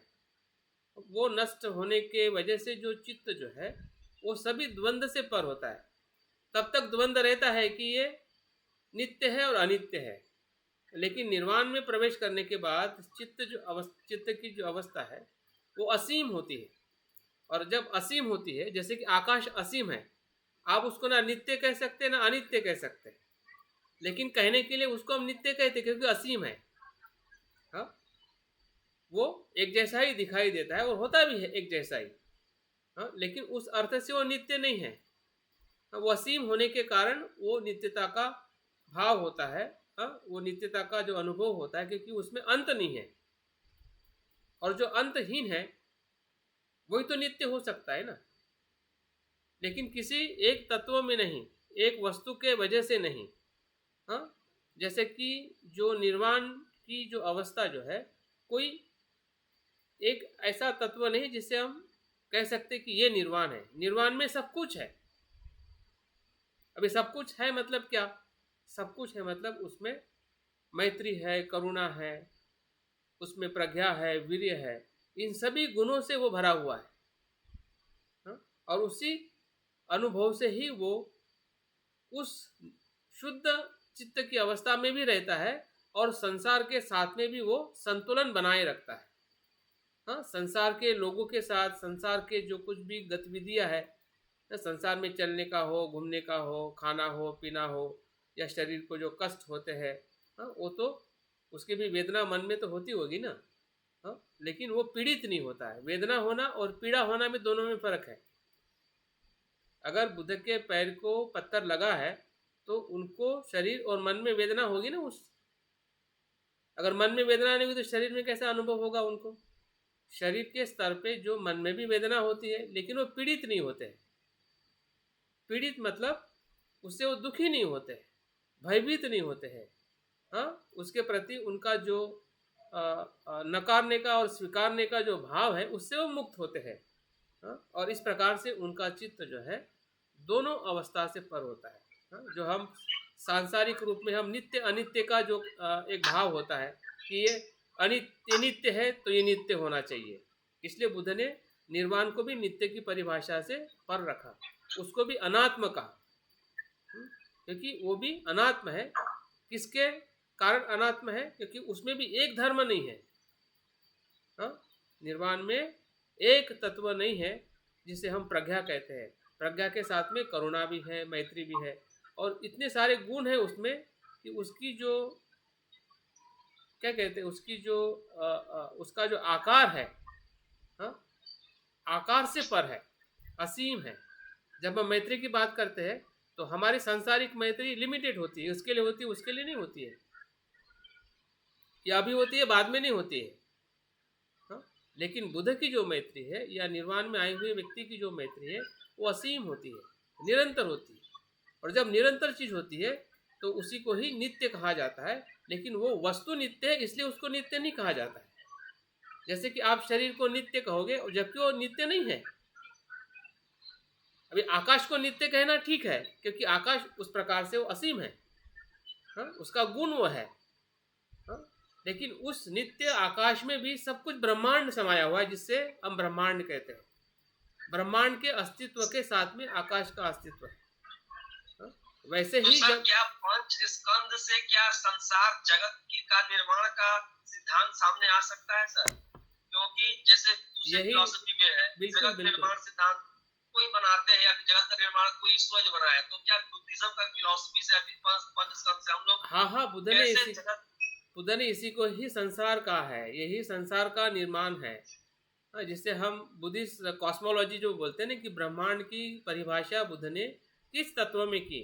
वो नष्ट होने के वजह से जो चित्त जो है वो सभी द्वंद्व से पर होता है। तब तक द्वंद्व रहता है कि ये नित्य है और अनित्य है, लेकिन निर्वाण में प्रवेश करने के बाद चित्त की जो अवस्था है वो असीम होती है। और जब असीम होती है, जैसे कि आकाश असीम है, आप उसको ना नित्य कह सकते ना अनित्य कह सकते, लेकिन कहने के लिए उसको हम नित्य कहते क्योंकि असीम है। हाँ, वो एक जैसा ही दिखाई देता है और होता भी है एक जैसा ही। हाँ, लेकिन उस अर्थ से वो नित्य नहीं है। हाँ, वो असीम होने के कारण वो नित्यता का भाव होता है। हाँ, वो नित्यता का जो अनुभव होता है, क्योंकि उसमें अंत नहीं है। और जो अंतहीन है वही तो नित्य हो सकता है ना, लेकिन किसी एक तत्व में नहीं, एक वस्तु के वजह से नहीं। हाँ, जैसे कि जो निर्वाण की जो अवस्था जो है, कोई एक ऐसा तत्व नहीं जिससे हम कह सकते कि ये निर्वाण है। निर्वाण में सब कुछ है। अभी सब कुछ है मतलब क्या? सब कुछ है मतलब उसमें मैत्री है, करुणा है, उसमें प्रज्ञा है, वीर्य है, इन सभी गुणों से वो भरा हुआ है। हाँ? और उसी अनुभव से ही वो उस शुद्ध चित्त की अवस्था में भी रहता है और संसार के साथ में भी वो संतुलन बनाए रखता है। हाँ, संसार के लोगों के साथ, संसार के जो कुछ भी गतिविधियां है, संसार में चलने का हो, घूमने का हो, खाना हो, पीना हो, या शरीर को जो कष्ट होते हैं, हाँ, वो तो उसकी भी वेदना मन में तो होती होगी ना। हाँ, लेकिन वो पीड़ित नहीं होता है। वेदना होना और पीड़ा होना में दोनों में फर्क है। अगर बुद्ध के पैर को पत्थर लगा है तो उनको शरीर और मन में वेदना होगी ना। अगर मन में वेदना नहीं होगी तो शरीर में कैसा अनुभव होगा उनको? शरीर के स्तर पे जो मन में भी वेदना होती है, लेकिन वो पीड़ित नहीं होते। पीड़ित मतलब उससे वो दुखी नहीं होते, भयभीत नहीं होते हैं। हाँ, उसके प्रति उनका जो नकारने का और स्वीकारने का जो भाव है उससे वो मुक्त होते हैं। हाँ, और इस प्रकार से उनका चित्त जो है दोनों अवस्था से पर होता है। हाँ, जो हम सांसारिक रूप में हम नित्य अनित्य का जो एक भाव होता है कि ये अनित्य नित्य है तो ये नित्य होना चाहिए, इसलिए बुद्ध ने निर्वाण को भी नित्य की परिभाषा से पर रखा, उसको भी अनात्म कहा। क्योंकि वो भी अनात्म है। किसके कारण अनात्म है? क्योंकि उसमें भी एक धर्म नहीं है। निर्वाण में एक तत्व नहीं है जिसे हम प्रज्ञा कहते हैं। प्रज्ञा के साथ में करुणा भी है, मैत्री भी है, और इतने सारे गुण हैं उसमें कि उसकी जो क्या कहते हैं, उसकी जो उसका जो आकार है, आकार से पर है, असीम है। जब हम मैत्री की बात करते हैं तो हमारी सांसारिक मैत्री लिमिटेड होती है, उसके लिए होती है, उसके लिए नहीं होती है, या अभी होती है बाद में नहीं होती है। लेकिन बुद्ध की जो मैत्री है या निर्वाण में आए हुए व्यक्ति की जो मैत्री है वो असीम होती है, निरंतर होती है। और जब निरंतर चीज होती है तो उसी को ही नित्य कहा जाता है। लेकिन वो वस्तु नित्य है इसलिए उसको नित्य नहीं कहा जाता है। जैसे कि आप शरीर को नित्य कहोगे और जबकि वो नित्य नहीं है। अभी आकाश को नित्य कहना ठीक है क्योंकि आकाश उस प्रकार से वो असीम है, उसका गुण वो है। लेकिन उस नित्य आकाश में भी सब कुछ ब्रह्मांड समाया हुआ है, जिससे हम ब्रह्मांड कहते हैं। ब्रह्मांड के अस्तित्व के साथ में आकाश का अस्तित्व है। वैसे तो ही सर जब क्या पंच स्कंद से क्या संसार जगत की का निर्माण का सिद्धांत सामने आ सकता है सर? क्योंकि जैसे दूसरे यही फिलॉसफी में है बिल्कुल जगत बिल्कुल निर्माण सिद्धांत कोई बनाते हैं या फिर जगत का निर्माण कोई ईश्वर जो बनाया, तो क्या बुद्धिज्म का फिलॉसफी से अभी पंच स्कंद से हम लोग हाँ कैसे बुद्ध ने इसी को ही संसार कहा है। यही संसार का निर्माण है, जिसे हम बुद्धिस्ट कॉस्मोलॉजी जो बोलते हैं ना, कि ब्रह्मांड की परिभाषा बुद्ध ने किस तत्व में की।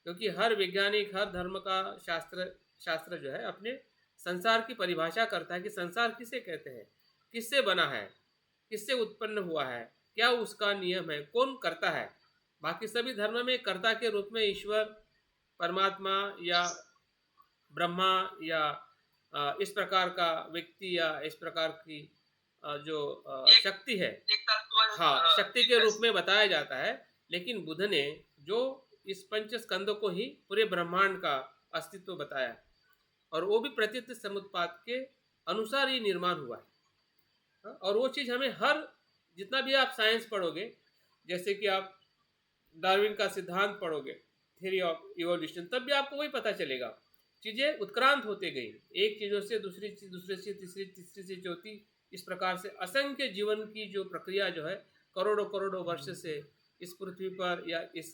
क्योंकि हर वैज्ञानिक, हर धर्म का शास्त्र जो है अपने संसार की परिभाषा करता है कि संसार किसे कहते हैं, किससे बना है, किससे उत्पन्न हुआ है, क्या उसका नियम है, कौन करता है। बाकी सभी धर्म में कर्ता के रूप में ईश्वर, परमात्मा या ब्रह्मा या इस प्रकार का व्यक्ति या इस प्रकार की जो शक्ति है, हाँ, शक्ति के रूप में बताया जाता है। लेकिन बुद्ध ने जो इस पंच स्कंदों को ही पूरे ब्रह्मांड का अस्तित्व बताया, और वो भी प्रतीत समुत्पाद के अनुसार ही निर्माण हुआ है। और वो चीज़ हमें हर जितना भी आप साइंस पढ़ोगे, जैसे कि आप डार्विन का सिद्धांत पढ़ोगे, थ्योरी ऑफ इवोल्यूशन, तब भी आपको वही पता चलेगा। चीज़ें उत्क्रांत होते गई, एक चीज़ों से दूसरी चीज़, दूसरे से तीसरी, तीसरी से चौथी, इस प्रकार से असंख्य जीवन की जो प्रक्रिया जो है करोड़ों करोड़ों वर्ष से इस पृथ्वी पर या इस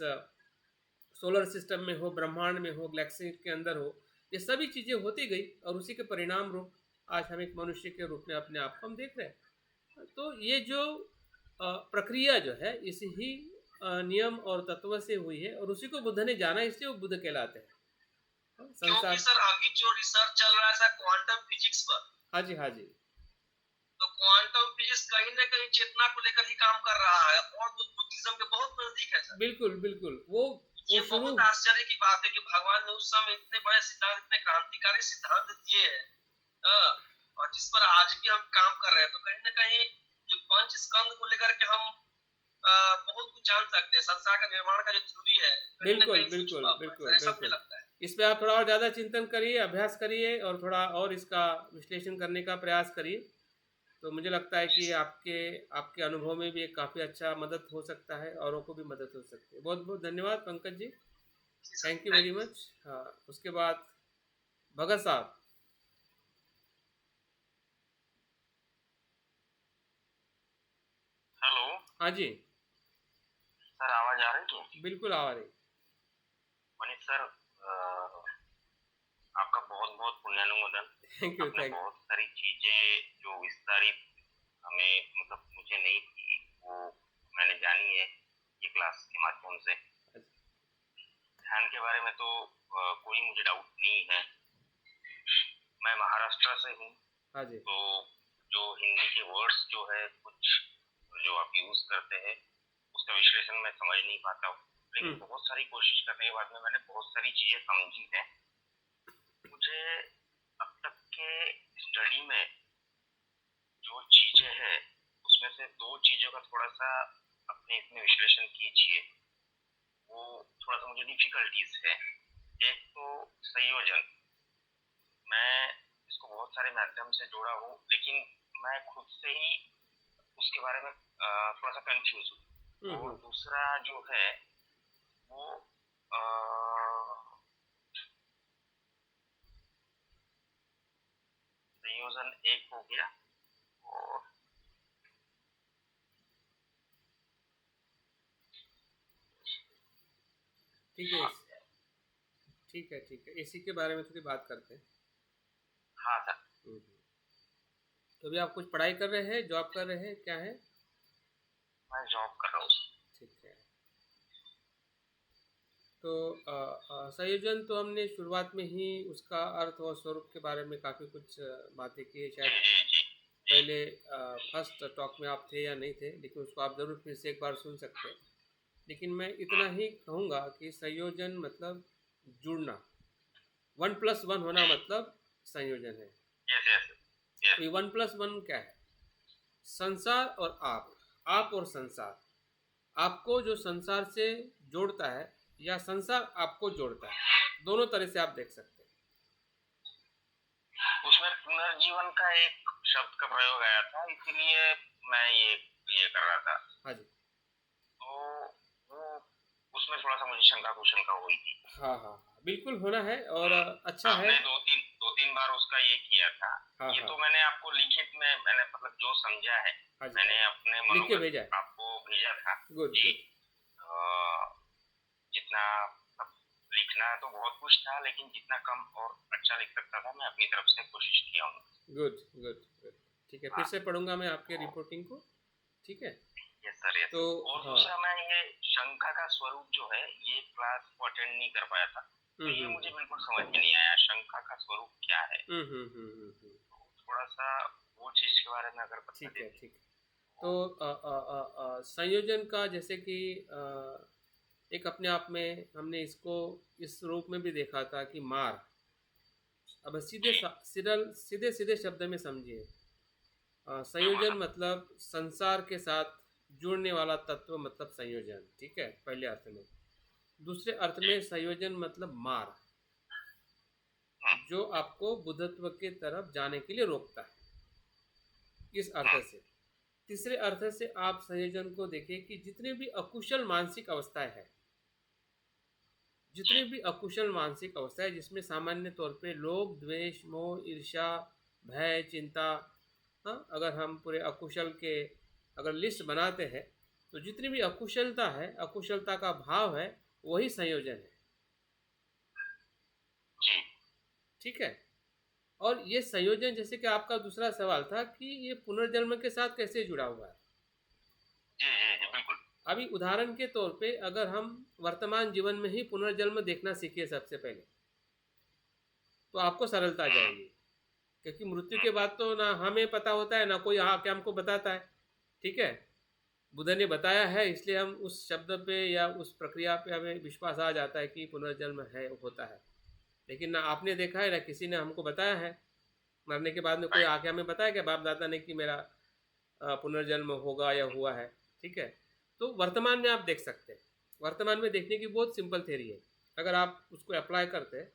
सोलर सिस्टम में हो, ब्रह्मांड में हो, गैलेक्सी के अंदर हो, ये सभी चीज़ें होती गई और उसी के परिणाम रूप आज हम एक मनुष्य के रूप में अपने आप को हम देख रहे हैं। तो ये जो प्रक्रिया जो है इसी ही नियम और तत्व से हुई है, और उसी को बुद्ध ने जाना, इसलिए वो बुद्ध कहलाते हैं। क्योंकि सर अभी जो रिसर्च चल रहा है सर क्वांटम फिजिक्स पर, हाँ जी, हाँ जी, तो क्वांटम फिजिक्स कहीं ना कहीं चेतना को लेकर ही काम कर रहा है और बुद्धिज्म के बहुत नजदीक है सर। बिल्कुल बिल्कुल। वो ये बहुत आश्चर्य की बात है कि भगवान ने उस समय इतने बड़े सिद्धांत, इतने क्रांतिकारी सिद्धांत दिए हैं, और जिस पर आज भी हम काम कर रहे हैं। तो कहीं ना कहीं ये पंच स्कंद को लेकर के हम बहुत कुछ जान सकते हैं। संसार का निर्माण का जो थ्योरी है, बिल्कुल बिल्कुल बिल्कुल बिल्कुल, लगता है इस पे आप थोड़ा और ज़्यादा चिंतन करिए, अभ्यास करिए और थोड़ा और इसका विश्लेषण करने का प्रयास करिए। तो मुझे लगता है कि आपके अनुभव में भी एक काफ़ी अच्छा मदद हो सकता है, औरों को भी मदद हो सकती है। बहुत बहुत धन्यवाद Pankaj ji, thank you very much. हाँ, उसके बाद भगत साहब। हेलो। हाँ जी सर, आवाज आ रही है? बिल्कुल आ रही। मनीष सर, आपका बहुत बहुत पुण्यानुमोदन। Thank you. बहुत सारी चीजें जो विस्तारित हमें, मतलब मुझे नहीं थी, वो मैंने जानी है ये क्लास के माध्यम से। ध्यान के बारे में तो कोई मुझे डाउट नहीं है। मैं महाराष्ट्र से हूँ। हाँ जी। तो जो हिंदी के वर्ड्स जो है कुछ जो आप यूज करते हैं उसका विश्लेषण मैं समझ नहीं पाता हूँ, लेकिन बहुत सारी कोशिश करने के बाद में मैंने बहुत सारी चीजें समझी हैं। मुझे अब तक के स्टडी में जो चीजें हैं उसमें से दो चीजों का थोड़ा सा अपने इसमें विश्लेषण कीजिए। वो थोड़ा सा मुझे डिफिकल्टीज है। एक तो संयोजन, मैं इसको बहुत सारे माध्यम से जोड़ा हूँ, लेकिन मैं खुद से ही उसके बारे में थोड़ा सा कंफ्यूज हूँ। और दूसरा जो है वो संयोजन एक हो गया, और ठीक है, ठीक है, ठीक है, इसी के बारे में थोड़ी बात करते हैं। हाँ सर। तो अभी आप कुछ पढ़ाई कर रहे हैं, जॉब कर रहे हैं, क्या है? मैं जॉब कर रहा हूँ। ठीक है। तो संयोजन तो हमने शुरुआत में ही उसका अर्थ और स्वरूप के बारे में काफ़ी कुछ बातें की है। शायद पहले फर्स्ट टॉक में आप थे या नहीं थे, लेकिन उसको आप ज़रूर फिर से एक बार सुन सकते हैं। लेकिन मैं इतना ही कहूँगा कि संयोजन मतलब जुड़ना, 1+1 होना मतलब संयोजन है। तो 1+1 क्या है? संसार और आप और संसार, आपको जो संसार से जोड़ता है या संसार आपको जोड़ता है, दोनों तरह से आप देख सकते हैं। उसमें पुनर्जीवन का एक शब्द का प्रयोग आया था, इसीलिए मैं ये कर रहा था। हाँ जी। तो वो उसमें थोड़ा सा मुझे शंका कुशंका हुई थी। हाँ हाँ, बिल्कुल होना है, और अच्छा है। आपने दो तीन बार उसका ये किया था। हाँ, ये हाँ। तो मैंने आपको लिखित में, मैंने मतलब जो समझा है, हाँ जी, मैंने अपने लिख के मनोगत भेजा है। आपको भेजा था। गुड जी। गुड। जितना लिखना तो बहुत कुछ था, लेकिन जितना कम और अच्छा लिख सकता था मैं अपनी तरफ से कोशिश किया हूँ। Good good good. ठीक है, फिर से पढ़ूंगा मैं आपके रिपोर्टिंग को। ठीक है। Yes sir, yes. तो और हाँ, दूसरा, मैं ये शंखा का स्वरूप जो है, ये क्लास को अटेंड नहीं कर पाया था, तो ये मुझे बिल्कुल समझ में नहीं आया, शंखा का स्वरूप क्या है। थोड़ा सा वो चीज के बारे में अगर बता दें। ठीक है। तो संयोजन का जैसे कि एक अपने आप में हमने इसको इस रूप में भी देखा था कि मार। अब सीधे सीधे शब्द में समझिए, संयोजन मतलब संसार के साथ जुड़ने वाला तत्व मतलब संयोजन। ठीक है, पहले अर्थ में। दूसरे अर्थ में संयोजन मतलब मार, जो आपको बुद्धत्व के तरफ जाने के लिए रोकता है, इस अर्थ से। तीसरे अर्थ से आप संयोजन को देखिए कि जितने भी अकुशल मानसिक अवस्थाएं हैं, जिसमें सामान्य तौर पे लोभ, द्वेष, मोह, ईर्ष्या, भय, चिंता, हाँ, अगर हम पूरे अकुशल के अगर लिस्ट बनाते हैं, तो जितनी भी अकुशलता है, अकुशलता का भाव है, वही संयोजन है। ठीक है। और ये संयोजन, जैसे कि आपका दूसरा सवाल था कि ये पुनर्जन्म के साथ कैसे जुड़ा हुआ है। अभी उदाहरण के तौर पे अगर हम वर्तमान जीवन में ही पुनर्जन्म देखना सीखे सबसे पहले, तो आपको सरलता आ जाएगी, क्योंकि मृत्यु के बाद तो ना हमें पता होता है, ना कोई आके हमको बताता है। ठीक है, बुद्ध ने बताया है, इसलिए हम उस शब्द पे या उस प्रक्रिया पे हमें विश्वास आ जाता है कि पुनर्जन्म है, होता है। लेकिन ना आपने देखा है, ना किसी ने हमको बताया है। मरने के बाद में कोई आके हमें बताया कि बाप दादा ने कि मेरा पुनर्जन्म होगा या हुआ है। ठीक है, तो वर्तमान में आप देख सकते हैं। वर्तमान में देखने की बहुत सिंपल थ्योरी है, अगर आप उसको अप्लाई करते हैं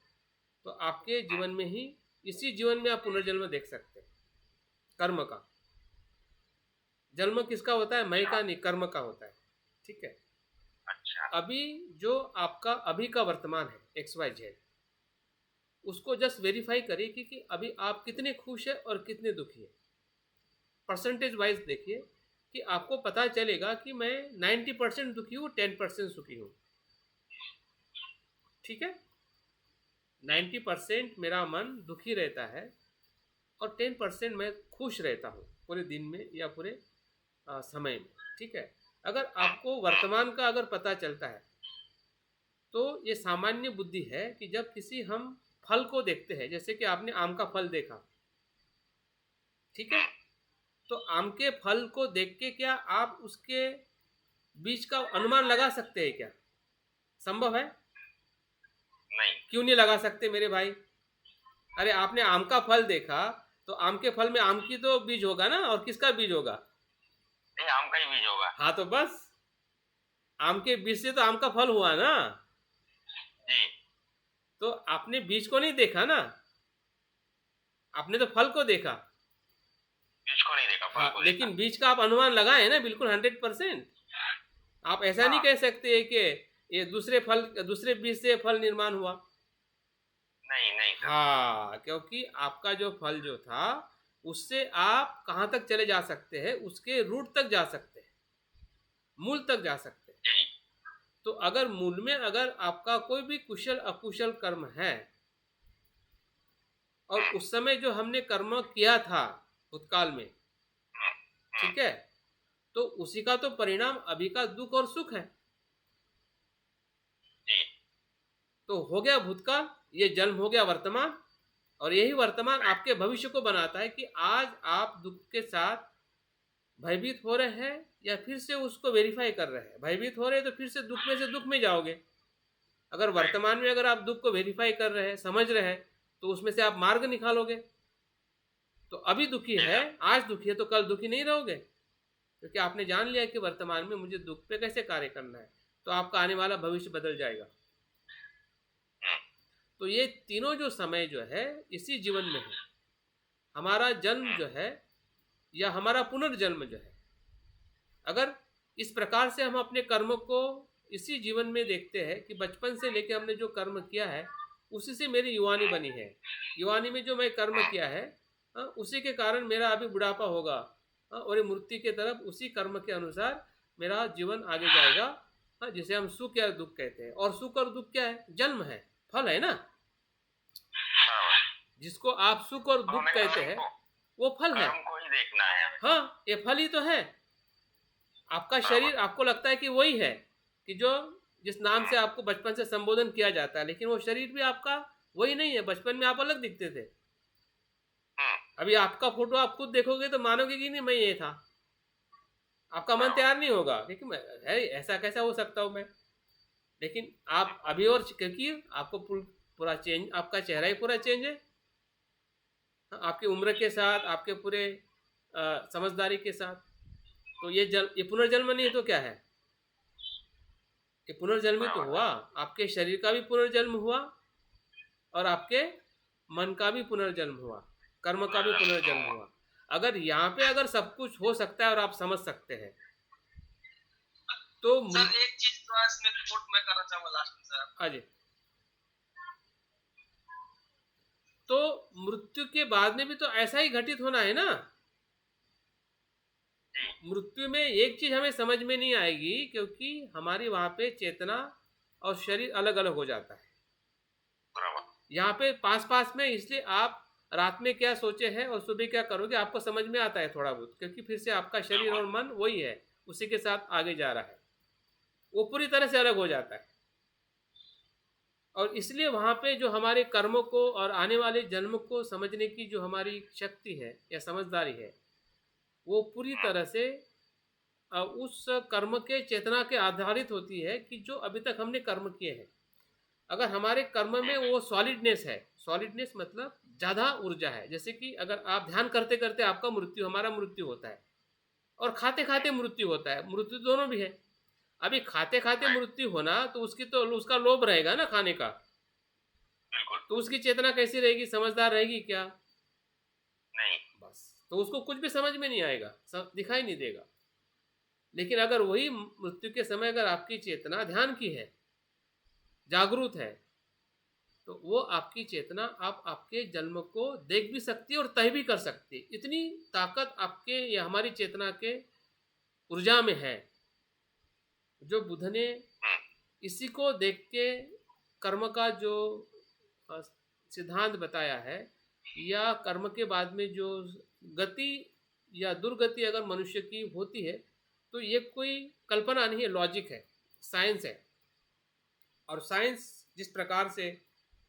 तो आपके जीवन में ही, इसी जीवन में आप पुनर्जन्म देख सकते हैं। कर्म का जन्म किसका होता है? मय का नहीं, कर्म का होता है। ठीक है। अभी जो आपका अभी का वर्तमान है XYZ, उसको जस्ट वेरीफाई करिए कि अभी आप कितने खुश है और कितने दुखी है। परसेंटेज वाइज देखिए कि आपको पता चलेगा कि मैं 90% दुखी हूँ, 10% सुखी हूँ। ठीक है, 90% मेरा मन दुखी रहता है और 10% मैं खुश रहता हूँ पूरे दिन में या पूरे समय में। ठीक है, अगर आपको वर्तमान का अगर पता चलता है तो ये सामान्य बुद्धि है कि जब किसी हम फल को देखते हैं, जैसे कि आपने आम का फल देखा, ठीक है, तो आम के फल को देख के क्या आप उसके बीज का अनुमान लगा सकते हैं क्या? संभव है? नहीं। क्यों नहीं लगा सकते मेरे भाई? अरे आपने आम का फल देखा तो आम के फल में आम की तो बीज होगा ना, और किसका बीज होगा? आम का ही बीज होगा। हाँ, तो बस आम के बीज से तो आम का फल हुआ ना। जी। तो आपने बीज को नहीं देखा ना, आपने तो फल को देखा। बीज को नहीं देखा, फल हाँ, को देखा। लेकिन बीज का आप अनुमान लगाए ना बिल्कुल 100%। आप ऐसा नहीं कह सकते कि ये दूसरे बीज से फल निर्माण हुआ। नहीं सर। हाँ, क्योंकि आपका जो फल जो था उससे आप कहाँ तक चले जा सकते हैं, उसके रूट तक जा सकते हैं, मूल तक जा सकते हैं। जी। तो अगर मूल में अगर आपका कोई भी कुशल अकुशल कर्म है और उस समय जो हमने कर्म किया था भूतकाल में, ठीक है, तो उसी का तो परिणाम अभी का दुख और सुख है। जी। तो हो गया भूतकाल, ये जन्म हो गया वर्तमान, और यही वर्तमान आपके भविष्य को बनाता है कि आज आप दुख के साथ भयभीत हो रहे हैं या फिर से उसको वेरीफाई कर रहे हैं। भयभीत हो रहे हैं तो फिर से दुख में जाओगे। अगर वर्तमान में अगर आप दुख को वेरीफाई कर रहे हैं, समझ रहे हैं, तो उसमें से आप मार्ग निकालोगे। तो अभी दुखी है, आज दुखी है, तो कल दुखी नहीं रहोगे, क्योंकि आपने जान लिया कि वर्तमान में मुझे दुख पे कैसे कार्य करना है। तो आपका आने वाला भविष्य बदल जाएगा। तो ये तीनों जो समय जो है इसी जीवन में है। हमारा जन्म जो है या हमारा पुनर्जन्म जो है, अगर इस प्रकार से हम अपने कर्म को इसी जीवन में देखते हैं कि बचपन से लेकर हमने जो कर्म किया है उसी से मेरी युवानी बनी है, युवानी में जो मैं कर्म किया है उसी के कारण मेरा अभी बुढ़ापा होगा, और ये मृत्यु के तरफ उसी कर्म के अनुसार मेरा जीवन आगे जाएगा, जिसे हम सुख या दुख कहते हैं। और सुख और दुख क्या है? जन्म है, फल है ना। जिसको आप सुख और दुख कहते हैं वो फल है। हमको ही देखना है। हाँ, ये फल ही तो है। आपका शरीर आपको लगता है कि वही है कि जो जिस नाम से आपको बचपन से संबोधन किया जाता है, लेकिन वो शरीर भी आपका वही नहीं है। बचपन में आप अलग दिखते थे। अभी आपका फोटो आप खुद देखोगे तो मानोगे कि नहीं मैं ये था। आपका मन तैयार नहीं होगा क्योंकि ऐसा कैसा हो सकता हूँ मैं। लेकिन आप अभी, और क्योंकि आपको पूरा चेंज, आपका चेहरा ही पूरा चेंज है आपकी उम्र के साथ, आपके पूरे समझदारी के साथ। तो ये पुनर्जन्म नहीं है तो क्या है? ये पुनर्जन्म ही तो हुआ। आपके शरीर का भी पुनर्जन्म हुआ और आपके मन का भी पुनर्जन्म हुआ, कर्म का भी पुनर्जन्म हुआ। अगर यहाँ पे अगर सब कुछ हो सकता है और आप समझ सकते हैं तो सर एक चीज तो इसमें कोट मैं करना चाहूंगा लास्ट में सर। हाँ जी। तो मृत्यु के बाद में भी तो ऐसा ही घटित होना है ना। मृत्यु में एक चीज हमें समझ में नहीं आएगी, क्योंकि हमारी वहां पे चेतना और शरीर अलग अलग हो जाता है। यहाँ पे पास में, इसलिए आप रात में क्या सोचे हैं और सुबह क्या करोगे आपको समझ में आता है थोड़ा बहुत, क्योंकि फिर से आपका शरीर और मन वही है, उसी के साथ आगे जा रहा है। वो पूरी तरह से अलग हो जाता है। और इसलिए वहाँ पे जो हमारे कर्मों को और आने वाले जन्म को समझने की जो हमारी शक्ति है या समझदारी है, वो पूरी तरह से उस कर्म के चेतना के आधारित होती है कि जो अभी तक हमने कर्म किए हैं। अगर हमारे कर्म में वो सॉलिडनेस है, सॉलिडनेस मतलब ज़्यादा ऊर्जा है। जैसे कि अगर आप ध्यान करते करते आपका मृत्यु, हमारा मृत्यु होता है और खाते खाते मृत्यु होता है, मृत्यु दोनों भी है। अभी खाते खाते मृत्यु होना तो उसका लोभ रहेगा ना खाने का, तो उसकी चेतना कैसी रहेगी? समझदार रहेगी क्या? नहीं। बस, तो उसको कुछ भी समझ में नहीं आएगा, दिखाई नहीं देगा। लेकिन अगर वही मृत्यु के समय अगर आपकी चेतना ध्यान की है, जागरूक है, तो वो आपकी चेतना आपके जन्म को देख भी सकती है और तय भी कर सकती है। इतनी ताकत आपके या हमारी चेतना के ऊर्जा में है। जो बुद्ध ने इसी को देख के कर्म का जो सिद्धांत बताया है, या कर्म के बाद में जो गति या दुर्गति अगर मनुष्य की होती है, तो ये कोई कल्पना नहीं है, लॉजिक है, साइंस है। और साइंस जिस प्रकार से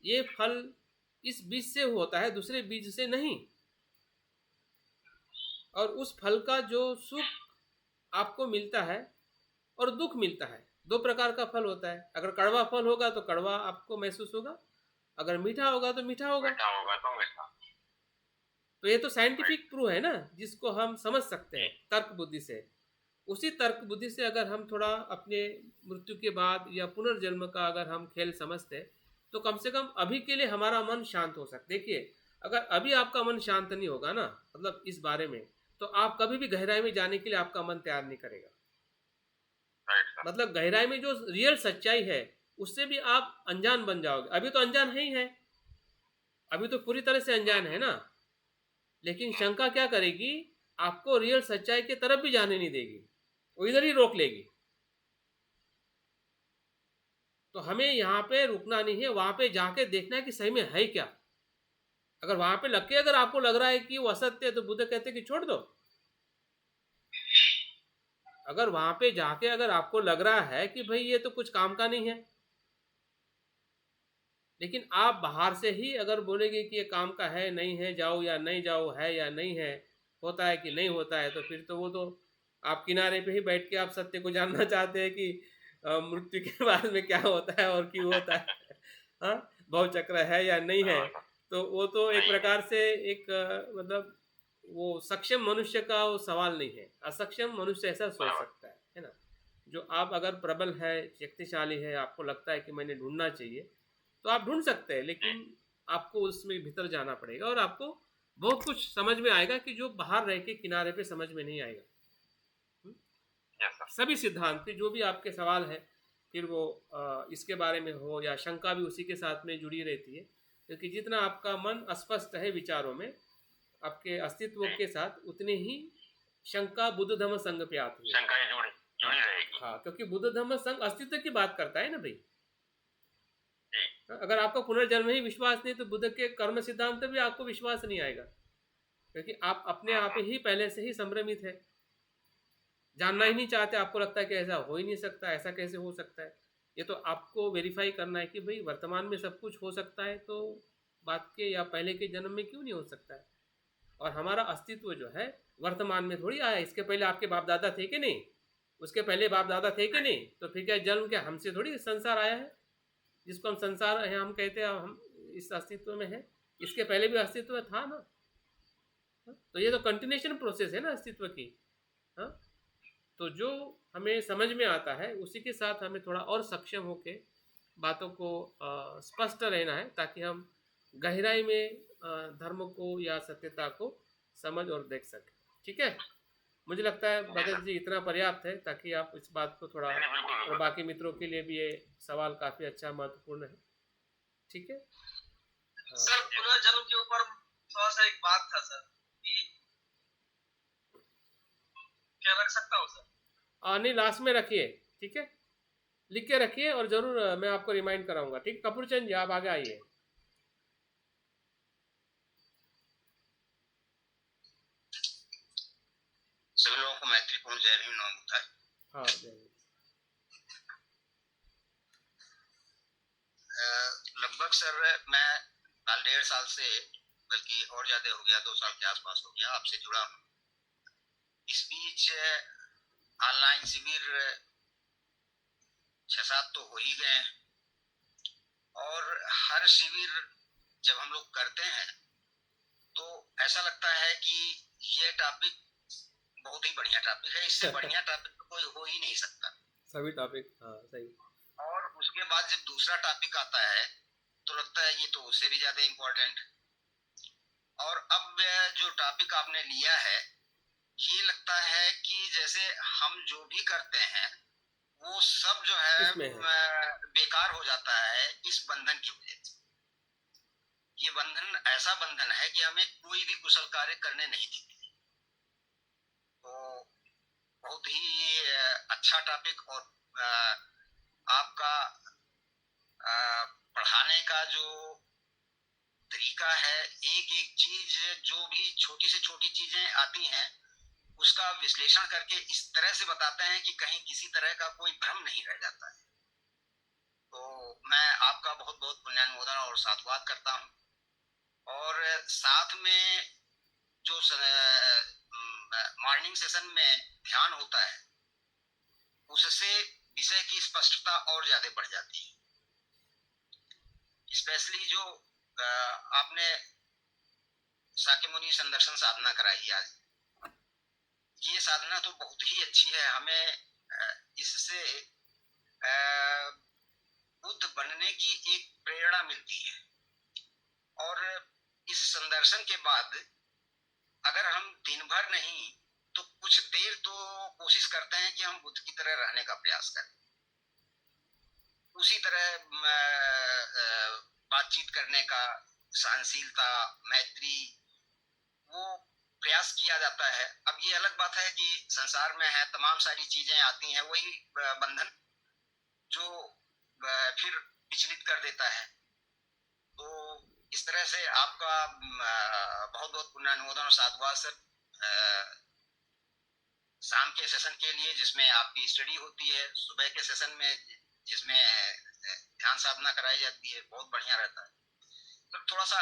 ये फल इस बीज से होता है, दूसरे बीज से नहीं। और उस फल का जो सुख आपको मिलता है और दुख मिलता है, दो प्रकार का फल होता है। अगर कड़वा फल होगा तो कड़वा आपको महसूस होगा, अगर मीठा होगा तो मीठा होगा। तो ये तो साइंटिफिक प्रूफ है ना, जिसको हम समझ सकते हैं तर्क बुद्धि से। उसी तर्क बुद्धि से अगर हम थोड़ा अपने मृत्यु के बाद या पुनर्जन्म का अगर हम खेल समझते, तो तो कम से कम अभी के लिए हमारा मन शांत हो सकता। देखिए, अगर अभी आपका मन शांत नहीं होगा ना, मतलब इस बारे में, तो आप कभी भी गहराई में जाने के लिए आपका मन तैयार नहीं करेगा। Right sir. मतलब गहराई में जो रियल सच्चाई है उससे भी आप अनजान बन जाओगे। अभी तो अनजान है ही है, अभी तो पूरी तरह से अनजान है ना, लेकिन शंका क्या करेगी, आपको रियल सच्चाई की तरफ भी जाने नहीं देगी, वो इधर ही रोक लेगी। तो हमें यहाँ पे रुकना नहीं है, वहां पे जाके देखना है कि सही में है क्या। अगर वहां पे लग के अगर आपको लग रहा है कि वो असत्य है तो बुद्ध कहते हैं कि छोड़ दो। अगर वहां पे जाके अगर आपको लग रहा है कि भाई ये तो कुछ काम का नहीं है, लेकिन आप बाहर से ही अगर बोलेंगे कि ये काम का है नहीं है, जाओ या नहीं जाओ, है या नहीं है, होता है कि नहीं होता है, तो फिर तो वो तो आप किनारे पे ही बैठ के आप सत्य को जानना चाहते हैं कि मृत्यु के बाद में क्या होता है और क्यों होता है। हाँ, भव चक्र है या नहीं है, तो वो तो एक प्रकार से एक मतलब वो सक्षम मनुष्य का वो सवाल नहीं है। असक्षम मनुष्य ऐसा सोच सकता है ना। जो आप अगर प्रबल है, शक्तिशाली है, आपको लगता है कि मैंने ढूंढना चाहिए, तो आप ढूंढ सकते हैं, लेकिन आपको उसमें भीतर जाना पड़ेगा और आपको बहुत कुछ समझ में आएगा कि जो बाहर रह के किनारे पे समझ में नहीं आएगा। सभी सिद्धांत पे जो भी आपके सवाल है, फिर वो इसके बारे में हो या शंका भी उसी के साथ में जुड़ी रहती है, क्योंकि जितना आपका मन अस्पष्ट है विचारों में आपके अस्तित्व के साथ, उतने ही शंका बुद्ध धम्म संघ पे आती है। शंकाएं जुड़ी रहेगी। हाँ, क्योंकि बुद्ध धम्म संघ अस्तित्व की बात करता है ना भाई। अगर आपका पुनर्जन्म ही विश्वास नहीं तो बुद्ध के कर्म सिद्धांत भी आपको विश्वास नहीं आएगा, क्योंकि आप अपने आप ही पहले से ही संभ्रमित है, जानना ही नहीं चाहते। आपको लगता है कि ऐसा हो ही नहीं सकता, ऐसा कैसे हो सकता है। ये तो आपको वेरीफाई करना है कि भाई वर्तमान में सब कुछ हो सकता है, तो बात के या पहले के जन्म में क्यों नहीं हो सकता है। और हमारा अस्तित्व जो है वर्तमान में थोड़ी आया, इसके पहले आपके बाप दादा थे कि नहीं, उसके पहले बाप दादा थे कि नहीं, तो फिर क्या जन्म क्या हमसे थोड़ी संसार आया है, जिसको हम संसार है हम कहते हैं, हम इस अस्तित्व में है, इसके पहले भी अस्तित्व था ना। तो ये तो कंटिन्यूएशन प्रोसेस है ना अस्तित्व की। हाँ, तो जो हमें समझ में आता है उसी के साथ हमें थोड़ा और सक्षम होके बातों को स्पष्ट रहना है, ताकि हम गहराई में धर्म को या सत्यता को समझ और देख सकें। ठीक है, मुझे लगता है भगत जी इतना पर्याप्त है, ताकि आप इस बात को थोड़ा, और बाकी मित्रों के लिए भी ये सवाल काफ़ी अच्छा महत्वपूर्ण है। ठीक है सर, पुनर्जन्म के ऊपर थोड़ा सा एक बात था सर, कि क्या रख सकता हूँ सर? नहीं, लास्ट में रखिए, ठीक है, लिख के रखिए और ज़रूर मैं आपको रिमाइंड कराऊंगा। ठीक, कपूर चंद जी आप आगे आइए। सभी लोगों को मैत्रीपूर्ण जय भीम नमो बुद्धाय। हाँ, जय भीम। लगभग सर मैं 1.5 साल से, बल्कि और ज्यादा हो गया, 2 साल के आसपास हो गया आपसे जुड़ा हूँ। इस बीच ऑनलाइन शिविर 6-7 तो हो ही गए हैं, और हर शिविर जब हम लोग करते हैं तो ऐसा लगता है कि ये टॉपिक बहुत ही बढ़िया टॉपिक है, इससे बढ़िया टॉपिक तो कोई हो ही नहीं सकता। सभी टॉपिक, हाँ सही। और उसके बाद जब दूसरा टॉपिक आता है तो लगता है ये तो उससे भी ज्यादा इम्पोर्टेंट। और अब जो टॉपिक आपने लिया है, ये लगता है कि जैसे हम जो भी करते हैं वो सब जो है बेकार हो जाता है इस बंधन की वजह से। ये बंधन ऐसा बंधन है कि हमें कोई भी कुशल कार्य करने नहीं देती। तो बहुत ही अच्छा टॉपिक, और आपका पढ़ाने का जो तरीका है, एक एक चीज जो भी छोटी से छोटी चीजें आती हैं उसका विश्लेषण करके इस तरह से बताते हैं कि कहीं किसी तरह का कोई भ्रम नहीं रह जाता है। तो मैं आपका बहुत बहुत पुण्यानुमोदन और साधुवाद करता हूँ। और साथ में जो मॉर्निंग सेशन में ध्यान होता है उससे विषय की स्पष्टता और ज्यादा बढ़ जाती है। स्पेशली जो आपने शाक्यमुनि संदर्शन साधना कराई आज, ये साधना तो बहुत ही अच्छी है। हमें इससे बुद्ध बनने की एक प्रेरणा मिलती है। और इस संदर्शन के बाद अगर हम दिन भर नहीं तो कुछ देर तो कोशिश करते हैं कि हम बुद्ध की तरह रहने का प्रयास करें, उसी तरह बातचीत करने का, सहनशीलता, मैत्री, वो प्रयास किया जाता है। अब ये अलग बात है कि संसार में है तमाम सारी चीजें आती हैं, वही बंधन जो फिर विचलित कर देता है। तो इस तरह से आपका बहुत बहुत पुण्यानुमोदन और साधुवाद सर शाम के सेशन के लिए जिसमें आपकी स्टडी होती है, सुबह के सेशन में जिसमें ध्यान साधना कराई जाती है, बहुत बढ़िया रहता है। तो थोड़ा सा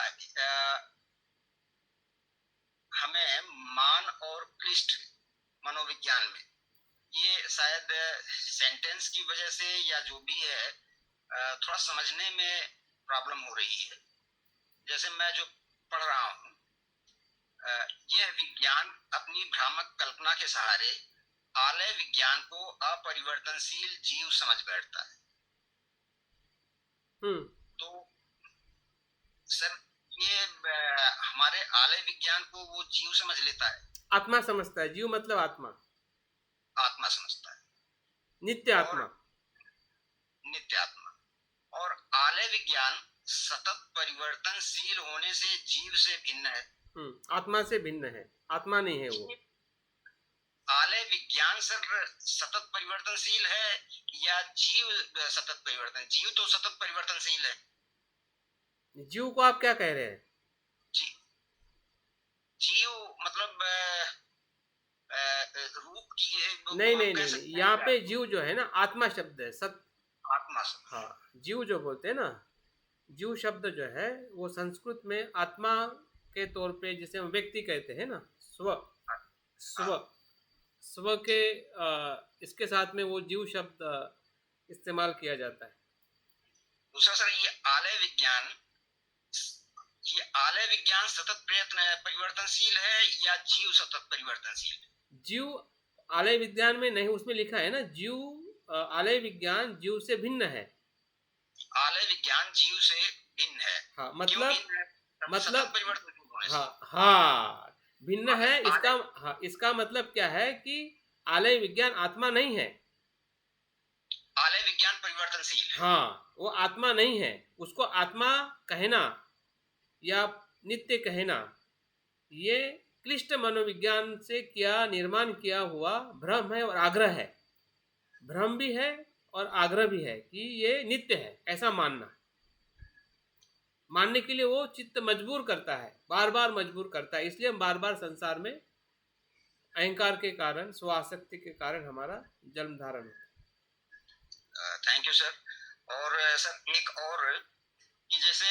हमें मान और क्लिष्ट मनोविज्ञान में ये शायद सेंटेंस की वजह से या जो भी है थोड़ा समझने में प्रॉब्लम हो रही है। जैसे मैं जो पढ़ रहा हूँ, यह विज्ञान अपनी भ्रामक कल्पना के सहारे आलय विज्ञान को अपरिवर्तनशील जीव समझ बैठता है। तो सर ये हमारे आलय विज्ञान को वो जीव समझ लेता है, आत्मा समझता है। जीव मतलब आत्मा, आत्मा समझता है, नित्य आत्मा, नित्य आत्मा। और आलय विज्ञान सतत परिवर्तनशील होने से जीव से भिन्न है। आत्मा से भिन्न है, आत्मा नहीं है वो। आलय विज्ञान सर सतत परिवर्तनशील है या जीव सतत परिवर्तन? जीव तो सतत परिवर्तनशील है। जीव को आप क्या कह रहे हैं? जीव मतलब रूप की नहीं नहीं नहीं, यहाँ पे जीव जो है ना, आत्मा शब्द है, आत्मा शब्द। हाँ, जीव जो बोलते हैं ना, जीव शब्द जो है वो संस्कृत में आत्मा के तौर पे जिसे हम व्यक्ति कहते हैं ना, स्व के इसके साथ में वो जीव शब्द इस्तेमाल किया जाता है। दूसरा सर ये आलय विज्ञान सतत परिवर्तनशील है या जीव सतत परिवर्तनशील है? जीव आलय विज्ञान में नहीं, उसमें लिखा है ना, जीव आलय विज्ञान जीव से भिन्न है। आलय विज्ञान जीव से भिन्न है। हाँ, मतलब परिवर्तन। हाँ भिन्न है। इसका मतलब क्या है कि आलय विज्ञान आत्मा नहीं है। आलय विज्ञान परिवर्तनशील है। हाँ, वो आत्मा नहीं है। उसको आत्मा कहना या नित्य कहना ये क्लिष्ट मनोविज्ञान से निर्माण किया हुआ भ्रम है और आग्रह है। भ्रम भी है और आग्रह भी है कि ये नित्य है, ऐसा मानने के लिए वो चित्त मजबूर करता है, बार बार मजबूर करता है। इसलिए हम बार बार संसार में अहंकार के कारण, स्वासक्ति के कारण हमारा जन्म धारण होता है। Thank you sir. और सर एक और कि जैसे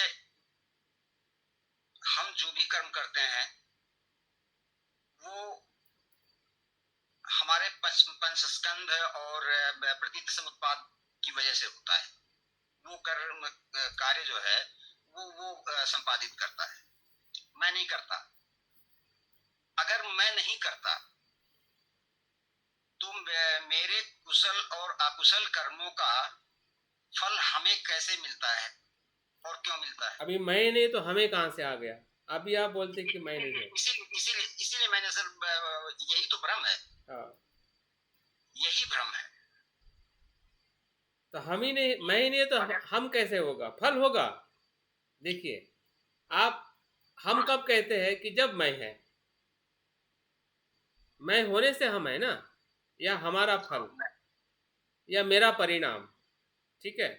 हम जो भी कर्म करते हैं वो हमारे पंचस्कंध और प्रतीत समुत्पाद की वजह से होता है। वो कर्म कार्य जो है वो संपादित करता है, मैं नहीं करता। अगर मैं नहीं करता तो मेरे कुशल और अकुशल कर्मों का फल हमें कैसे मिलता है और क्यों मिलता है? अभी मैं नहीं तो हमें कहाँ से आ गया? अभी आप बोलते कि मैं नहीं है। इसीलिए मैंने सर, यही तो भ्रम है। हाँ, यही भ्रम है। तो हम ही नहीं, मैं ही नहीं तो हम कैसे होगा? फल होगा। देखिए हम कब कहते हैं कि जब मैं है, मैं होने से हम है ना, या हमारा फल या मेरा परिणाम। ठीक है,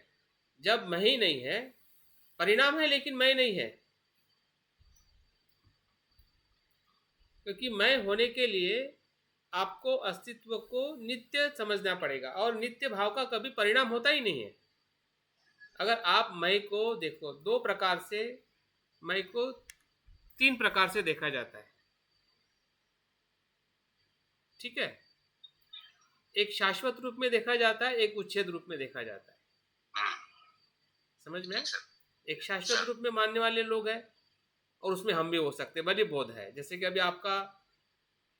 जब मैं ही नहीं है, परिणाम है लेकिन मैं नहीं है। क्योंकि मैं होने के लिए आपको अस्तित्व को नित्य समझना पड़ेगा, और नित्य भाव का कभी परिणाम होता ही नहीं है। अगर आप मैं को देखो, दो प्रकार से, मैं को तीन प्रकार से देखा जाता है। ठीक है, एक शाश्वत रूप में देखा जाता है, एक उच्छेद रूप में देखा जाता है। समझ में? एक शाश्वत रूप में मानने वाले लोग हैं, और उसमें हम भी हो सकते हैं, बड़ी बोध है। जैसे कि अभी आपका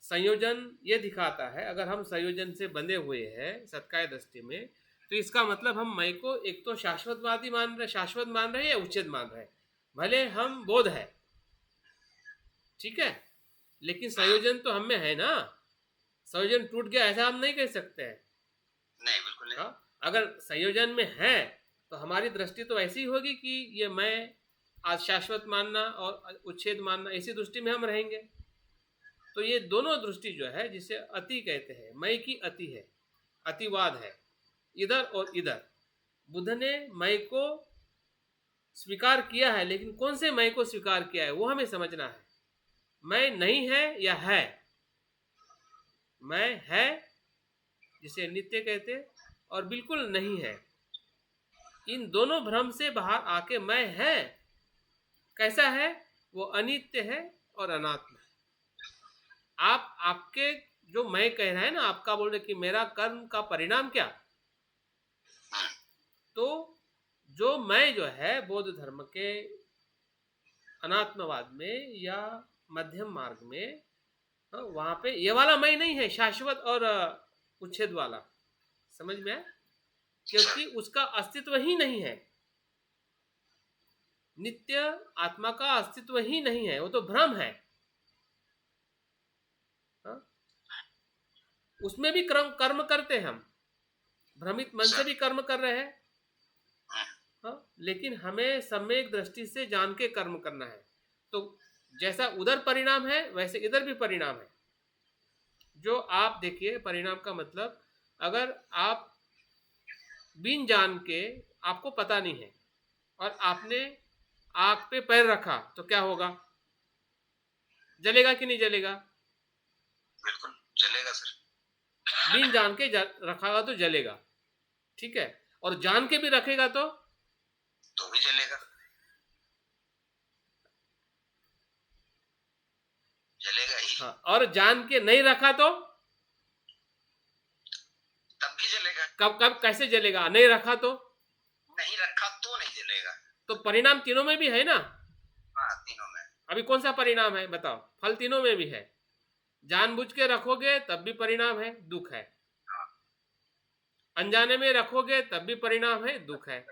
संयोजन ये दिखाता है, अगर हम संयोजन से बंधे हुए हैं सत्काय दृष्टि में, तो इसका मतलब हम मैं को एक तो शाश्वतवादी मान रहे, शाश्वत मान रहे हैं या उच्छेद मान रहे हैं, भले हम बोध है, ठीक है, लेकिन संयोजन तो हम में है ना, संयोजन टूट गया ऐसा हम नहीं कह सकते हैं। नहीं, बिल्कुल नहीं। अगर संयोजन में है तो हमारी दृष्टि तो ऐसी होगी कि ये मैं आज शाश्वत मानना और उच्छेद मानना, इसी दृष्टि में हम रहेंगे। तो ये दोनों दृष्टि जो है जिसे अति कहते हैं, मैं की अति है, अतिवाद है, इधर और इधर। बुद्ध ने मैं को स्वीकार किया है, लेकिन कौन से मैं को स्वीकार किया है वो हमें समझना है। मैं नहीं है या है, मैं है जिसे नित्य कहते, और बिल्कुल नहीं है। इन दोनों भ्रम से बाहर आके मैं है कैसा है, वो अनित्य है और अनात्म है। आप आपके जो मैं कह रहे हैं ना, आपका बोल रहे कि मेरा कर्म का परिणाम क्या, तो जो मैं जो है बौद्ध धर्म के अनात्मवाद में या मध्यम मार्ग में, वहां पे ये वाला मैं नहीं है, शाश्वत और उच्छेद वाला, समझ में आया? क्योंकि उसका अस्तित्व ही नहीं है, नित्य आत्मा का अस्तित्व ही नहीं है, वो तो भ्रम है। उसमें भी कर्म करते हैं हम, भ्रमित मन से भी कर्म कर रहे हैं, लेकिन हमें सम्यक दृष्टि से जान के कर्म करना है। तो जैसा उधर परिणाम है वैसे इधर भी परिणाम है। जो आप देखिए, परिणाम का मतलब, अगर आप बिन जान के, आपको पता नहीं है और आपने आग पे पैर रखा तो क्या होगा, जलेगा कि नहीं जलेगा? बिल्कुल जलेगा सर। बिन जान के रखागा तो जलेगा, ठीक है, और जान के भी रखेगा तो भी जलेगा, जलेगा ही। हाँ, और जान के नहीं रखा तो तब भी जलेगा। कब कैसे जलेगा? नहीं रखा तो नहीं रखा तो नहीं जलेगा। तो परिणाम तीनों में भी है ना? हाँ, तीनों में। अभी कौन सा परिणाम है बताओ? फल तीनों में भी है। जानबूझ के रखोगे तब भी परिणाम है, दुख है। अनजाने में रखोगे तब भी परिणाम है, दुख है।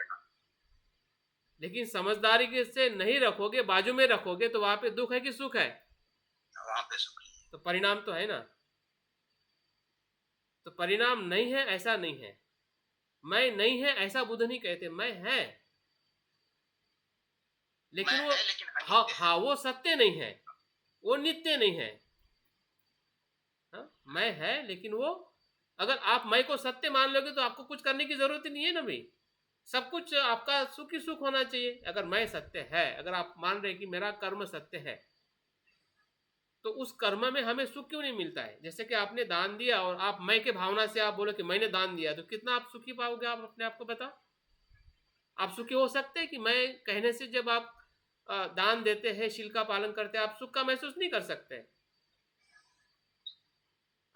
लेकिन समझदारी के से नहीं रखोगे, बाजू में रखोगे, तो वहां पे दुख है कि सुख है? वहां पे सुख है। तो परिणाम तो है ना। तो परिणाम नहीं है ऐसा नहीं है, मैं नहीं है ऐसा बुद्ध नहीं कहते, मैं है, लेकिन वो हाँ वो सत्य नहीं है, वो नित्य नहीं है। मैं है, लेकिन वो, अगर आप मैं को सत्य मान लोगे तो आपको कुछ करने की जरूरत ही नहीं है ना भाई, सब कुछ आपका सुख ही सुख होना चाहिए। अगर मैं सत्य है, अगर आप मान रहे कि मेरा कर्म सत्य है, तो उस कर्म में हमें सुख क्यों नहीं मिलता है? जैसे कि आपने दान दिया और आप मैं के भावना से आप बोलो कि मैंने दान दिया, तो कितना आप सुखी पाओगे? आप अपने आप को बताओ, आप सुखी हो सकते हैं कि मैं कहने से? जब आप दान देते हैं, शील का पालन करते हैं, आप सुख का महसूस नहीं कर सकते।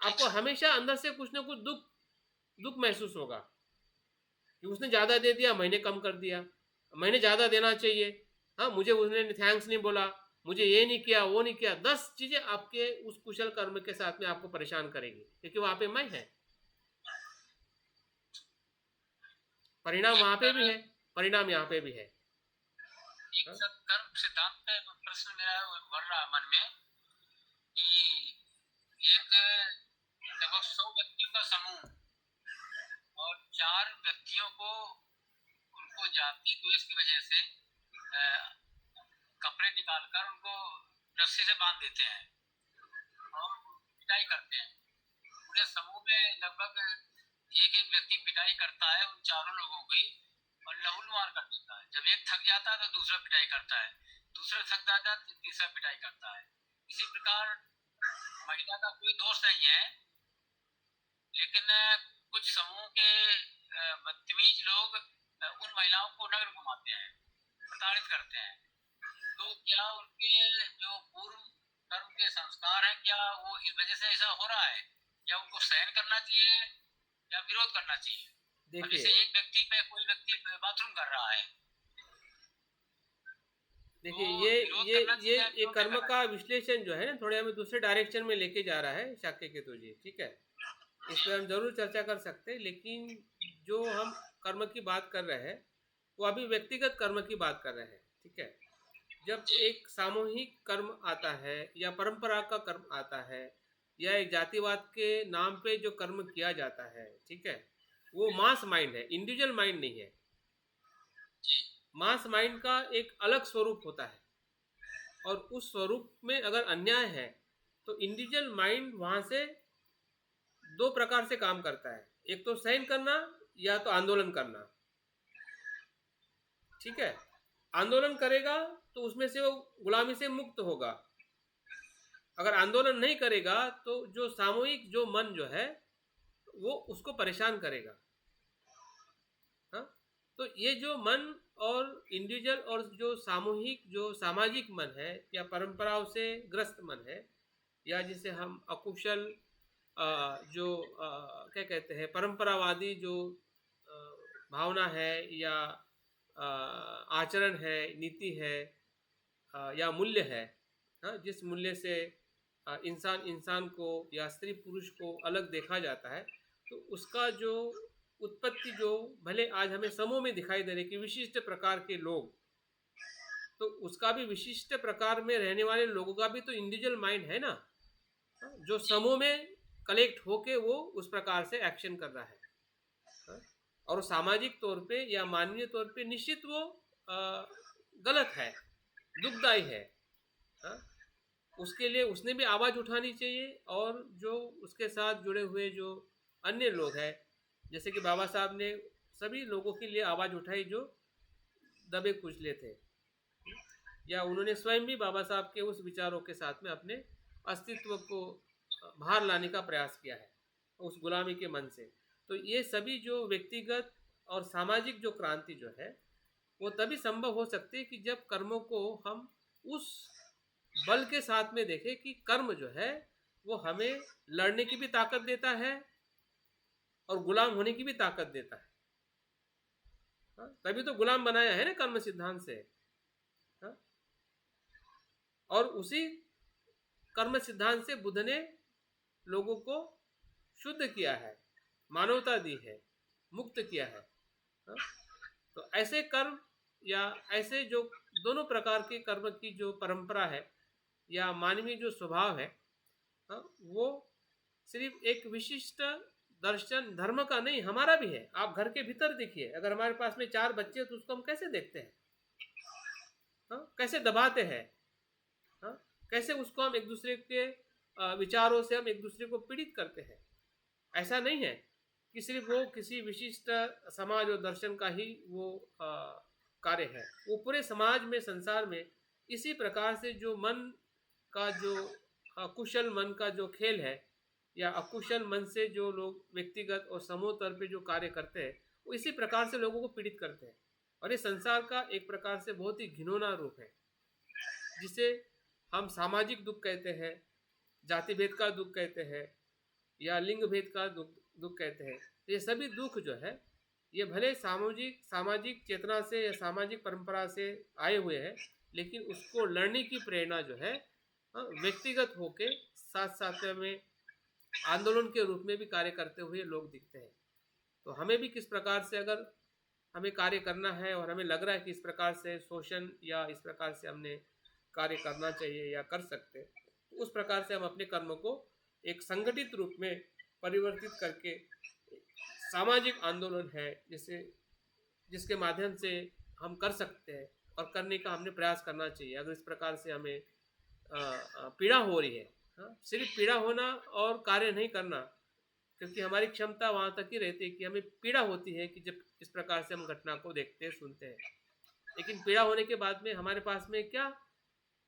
आपको हमेशा अंदर से कुछ ना कुछ दुख महसूस होगा कि उसने ज्यादा दे दिया, मैंने कम कर दिया, मैंने ज्यादा देना चाहिए, हाँ मुझे उसने थैंक्स नहीं बोला, मुझे ये नहीं किया, वो नहीं किया। 10 चीजें आपके उस कुशल कर्म के साथ में आपको परेशान करेगी, क्योंकि वहां पे मैं है। परिणाम वहां पे भी है, परिणाम यहाँ पे भी है। एक कर्म सिद्धांत पे प्रश्न मेरा बढ़ रहा मन में कि एक लगभग 100 व्यक्तियों का समूह और 4 व्यक्तियों को उनको जाति द्वेष की वजह से कपड़े निकालकर उनको रस्सी से बांध देते हैं और पिटाई करते हैं। पूरे समूह में लगभग एक व्यक्ति पिटाई करता है उन 4 लोगों की और लहूलुहान कर देता है। जब एक थक जाता है तो दूसरा पिटाई करता है, दूसरा थक जाता है तो तीसरा पिटाई करता है। इसी प्रकार महिला का कोई दोष नहीं है, लेकिन कुछ समूह के बदतमीज लोग उन महिलाओं को नग्न घुमाते हैं, प्रताड़ित करते हैं। तो क्या उनके जो पूर्व कर्म के संस्कार हैं, क्या वो इस वजह से ऐसा हो रहा है, या उनको सहन करना चाहिए या विरोध करना चाहिए? जैसे एक व्यक्ति पे कोई व्यक्ति बाथरूम कर रहा है, देखिए ये कर्म का विश्लेषण जो है ना, थोड़े हमें दूसरे डायरेक्शन में लेके जा रहा है शाक्य केतु जी, ठीक है, इस पर हम जरूर चर्चा कर सकते हैं। लेकिन जो हम कर्म की बात कर रहे हैं वो अभी व्यक्तिगत कर्म की बात कर रहे हैं, ठीक है। जब एक सामूहिक कर्म आता है या परंपरा का कर्म आता है या एक जातिवाद के नाम पे जो कर्म किया जाता है, ठीक है, वो मास माइंड है, इंडिविजुअल माइंड नहीं है। मास माइंड का एक अलग स्वरूप होता है और उस स्वरूप में अगर अन्याय है तो इंडिविजुअल माइंड वहाँ से दो प्रकार से काम करता है, एक तो सहन करना या तो आंदोलन करना, ठीक है। आंदोलन करेगा तो उसमें से वो गुलामी से मुक्त होगा, अगर आंदोलन नहीं करेगा तो जो सामूहिक जो मन जो है वो उसको परेशान करेगा। हाँ, तो ये जो मन और इंडिविजुअल और जो सामूहिक जो सामाजिक मन है या परंपराओं से ग्रस्त मन है या जिसे हम अकुशल जो क्या कहते हैं परंपरावादी जो भावना है या आचरण है, नीति है या मूल्य है, हाँ, जिस मूल्य से इंसान को या स्त्री पुरुष को अलग देखा जाता है, तो उसका जो उत्पत्ति जो भले आज हमें समूह में दिखाई दे रहे कि विशिष्ट प्रकार के लोग, तो उसका भी विशिष्ट प्रकार में रहने वाले लोगों का भी तो इंडिविजुअल माइंड है ना, जो समूह में कलेक्ट होके वो उस प्रकार से एक्शन कर रहा है। और सामाजिक तौर पे या मानवीय तौर पे निश्चित वो गलत है, दुखदायी है। उसके लिए उसने भी आवाज़ उठानी चाहिए और जो उसके साथ जुड़े हुए जो अन्य लोग हैं, जैसे कि बाबा साहब ने सभी लोगों के लिए आवाज़ उठाई जो दबे कुचले थे, या उन्होंने स्वयं भी बाबा साहब के उस विचारों के साथ में अपने अस्तित्व को बाहर लाने का प्रयास किया है उस गुलामी के मन से। तो ये सभी जो व्यक्तिगत और सामाजिक जो क्रांति जो है वो तभी संभव हो सकती है कि जब कर्मों को हम उस बल के साथ में देखें कि कर्म जो है वो हमें लड़ने की भी ताकत देता है और गुलाम होने की भी ताकत देता है। तभी तो गुलाम बनाया है ना कर्म सिद्धांत से। और उसी कर्म सिद्धांत से बुद्ध ने लोगों को शुद्ध किया है, मानवता दी है, मुक्त किया है। तो ऐसे कर्म या ऐसे जो दोनों प्रकार के कर्म की जो परंपरा है या मानवीय जो स्वभाव है, वो सिर्फ एक विशिष्ट दर्शन धर्म का नहीं, हमारा भी है। आप घर के भीतर देखिए, अगर हमारे पास में 4 बच्चे तो उसको हम कैसे देखते हैं, कैसे दबाते हैं, कैसे उसको हम एक दूसरे के विचारों से हम एक दूसरे को पीड़ित करते हैं। ऐसा नहीं है कि सिर्फ वो किसी विशिष्ट समाज और दर्शन का ही वो कार्य है, वो पूरे समाज में, संसार में इसी प्रकार से जो मन का जो अकुशल मन का जो खेल है या अकुशल मन से जो लोग व्यक्तिगत और समूह स्तर पे जो कार्य करते हैं वो इसी प्रकार से लोगों को पीड़ित करते हैं। और ये संसार का एक प्रकार से बहुत ही घिनौना रूप है जिसे हम सामाजिक दुख कहते हैं, जाति भेद का दुख कहते हैं या लिंग भेद का दुख कहते हैं। ये सभी दुख जो है ये भले सामाजिक चेतना से या सामाजिक परंपरा से आए हुए हैं, लेकिन उसको लड़ने की प्रेरणा जो है व्यक्तिगत होके साथ साथ में आंदोलन के रूप में भी कार्य करते हुए लोग दिखते हैं। तो हमें भी किस प्रकार से अगर हमें कार्य करना है और हमें लग रहा है कि इस प्रकार से शोषण या इस प्रकार से हमने कार्य करना चाहिए या कर सकते हैं, तो उस प्रकार से हम अपने कर्मों को एक संगठित रूप में परिवर्तित करके सामाजिक आंदोलन है जिसके माध्यम से हम कर सकते हैं और करने का हमने प्रयास करना चाहिए। अगर इस प्रकार से हमें पीड़ा हो रही है, सिर्फ पीड़ा होना और कार्य नहीं करना, क्योंकि हमारी क्षमता वहाँ तक ही रहती है कि हमें पीड़ा होती है कि जब इस प्रकार से हम घटना को देखते हैं, सुनते हैं, लेकिन पीड़ा होने के बाद में हमारे पास में क्या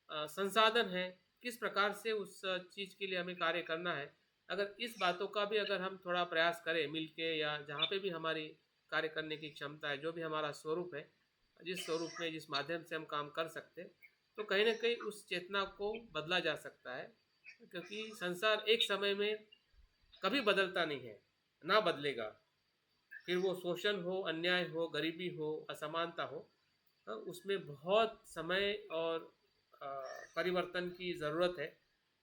संसाधन है, किस प्रकार से उस चीज़ के लिए हमें कार्य करना है। अगर इस बातों का भी अगर हम थोड़ा प्रयास करें मिलके या जहाँ पे भी हमारी कार्य करने की क्षमता है, जो भी हमारा स्वरूप है, जिस स्वरूप में जिस माध्यम से हम काम कर सकते हैं, तो कहीं ना कहीं उस चेतना को बदला जा सकता है। क्योंकि संसार एक समय में कभी बदलता नहीं है, ना बदलेगा, फिर वो शोषण हो, अन्याय हो, गरीबी हो, असमानता हो, उसमें बहुत समय और परिवर्तन की ज़रूरत है,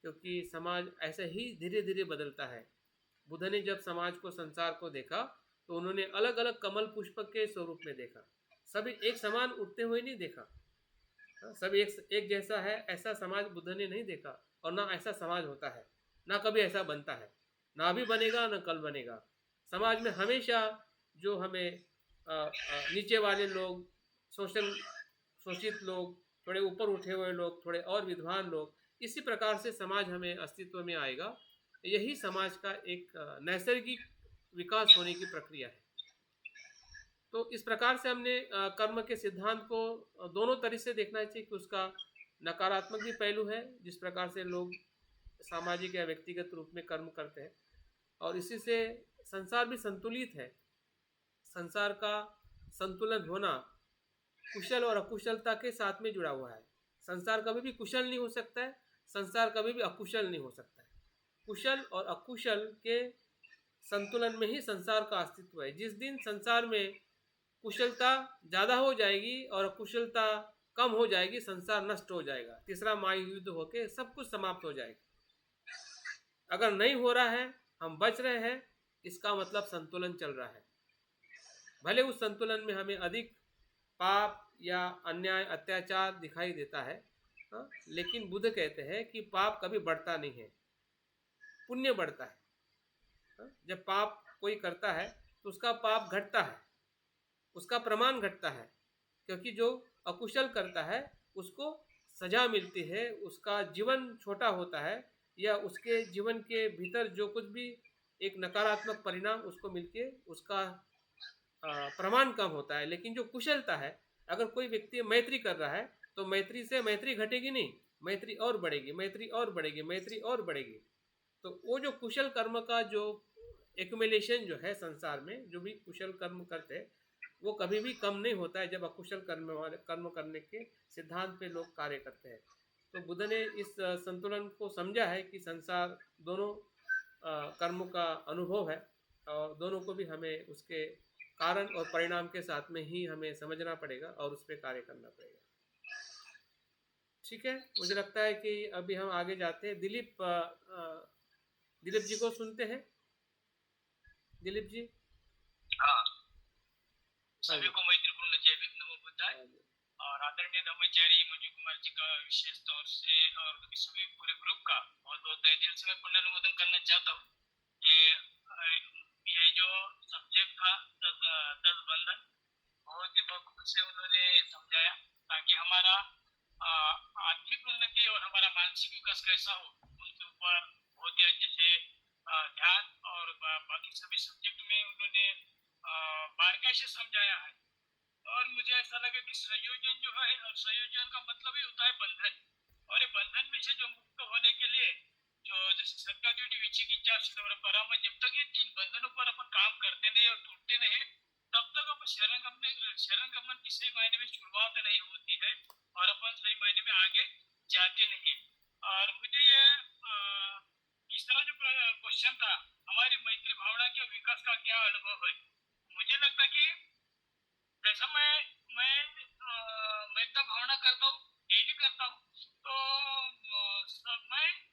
क्योंकि समाज ऐसे ही धीरे धीरे बदलता है। बुद्ध ने जब समाज को, संसार को देखा तो उन्होंने अलग अलग कमल पुष्प के स्वरूप में देखा, सभी एक समान उठते हुए नहीं देखा, सभी एक जैसा है ऐसा समाज बुद्ध ने नहीं देखा, और ना ऐसा समाज होता है, ना कभी ऐसा बनता है, ना अभी बनेगा ना कल बनेगा। समाज में हमेशा जो हमें नीचे वाले लोग, शोषित लोग, थोड़े ऊपर उठे हुए लोग, थोड़े और विद्वान लोग, इसी प्रकार से समाज हमें अस्तित्व में आएगा। यही समाज का एक नैसर्गिक विकास होने की प्रक्रिया है। तो इस प्रकार से हमने कर्म के सिद्धांत को दोनों तरह से देखना चाहिए कि उसका नकारात्मक भी पहलू है, जिस प्रकार से लोग सामाजिक या व्यक्तिगत रूप में कर्म करते हैं, और इसी से संसार भी संतुलित है। संसार का संतुलन होना कुशल और अकुशलता के साथ में जुड़ा हुआ है। संसार कभी भी कुशल नहीं हो सकता है, संसार कभी भी अकुशल नहीं हो सकता है। कुशल और अकुशल के संतुलन में ही संसार का अस्तित्व है। जिस दिन संसार में कुशलता ज़्यादा हो जाएगी और अकुशलता कम हो जाएगी, संसार नष्ट हो जाएगा, तीसरा महायुद्ध होके सब कुछ समाप्त हो जाएगा। अगर नहीं हो रहा है, हम बच रहे हैं, इसका मतलब संतुलन चल रहा है। भले उस संतुलन में हमें अधिक पाप या अन्याय अत्याचार दिखाई देता है, लेकिन बुद्ध कहते हैं कि पाप कभी बढ़ता नहीं है, पुण्य बढ़ता है। जब पाप कोई करता है तो उसका पाप घटता है, उसका प्रमाण घटता है, क्योंकि जो अकुशल करता है उसको सजा मिलती है, उसका जीवन छोटा होता है, या उसके जीवन के भीतर जो कुछ भी एक नकारात्मक परिणाम उसको मिलके उसका प्रमाण कम होता है। लेकिन जो कुशलता है, अगर कोई व्यक्ति मैत्री कर रहा है तो मैत्री से मैत्री घटेगी नहीं, मैत्री और बढ़ेगी, मैत्री और बढ़ेगी, मैत्री और बढ़ेगी। तो वो जो कुशल कर्म का जो एक्युमुलेशन जो है संसार में, जो भी कुशल कर्म करते हैं वो कभी भी कम नहीं होता है जब अकुशल कर्म करने के सिद्धांत पे लोग कार्य करते हैं। तो बुद्ध ने इस संतुलन को समझा है कि संसार दोनों कर्मों का अनुभव है, और दोनों को भी हमें उसके कारण और परिणाम के साथ में ही हमें समझना पड़ेगा और उस पर कार्य करना पड़ेगा। ठीक है, मुझे लगता है कि अभी हम आगे जाते हैं। दिलीप जी को सुनते हैं। दिलीप जी। हाँ, सभी को मैत्रीपूर्ण जय भीम, नमो बुद्धाय। और आदरणीय ब्रह्मचारी मंजू कुमार जी का विशेष तौर से और सभी पूरे ग्रुप का बहुत बहुत तहे दिल से मैं पुनर्नुमोदन करना चाहता हूँ कि ये जो सब्जेक्ट था 10 बंधन, बहुत ही बखूबी से उन्होंने समझाया, ताकि हमारा आत्मिक उन्नति और हमारा मानसिक विकास कैसा हो उनके ऊपर बहुत ही अच्छे से ध्यान, और बाकी सभी सब्जेक्ट में उन्होंने बारीकाई से समझाया है। और मुझे ऐसा लगा कि संयोजन जो है, और संयोजन का मतलब ही होता है बंधन, और ये बंधन में से जो मुक्त होने के लिए जो जैसे सत्ता ड्यूटी विचिकित्सा और परामर्श, जब तक ये 3 बंधनों पर अपन काम करते नहीं और टूटते नहीं, तब तक अपन शरण गमन की सही मायने में शुरुआत नहीं होती है और अपन सही मायने में आगे जाते नहीं है। और मुझे ये इस तरह जो क्वेश्चन था, हमारी मैत्री भावना के विकास का क्या अनुभव है, मुझे लगता कि जैसा मैं मैत्ता भावना करता हूँ, डेली करता हूँ, तो मैं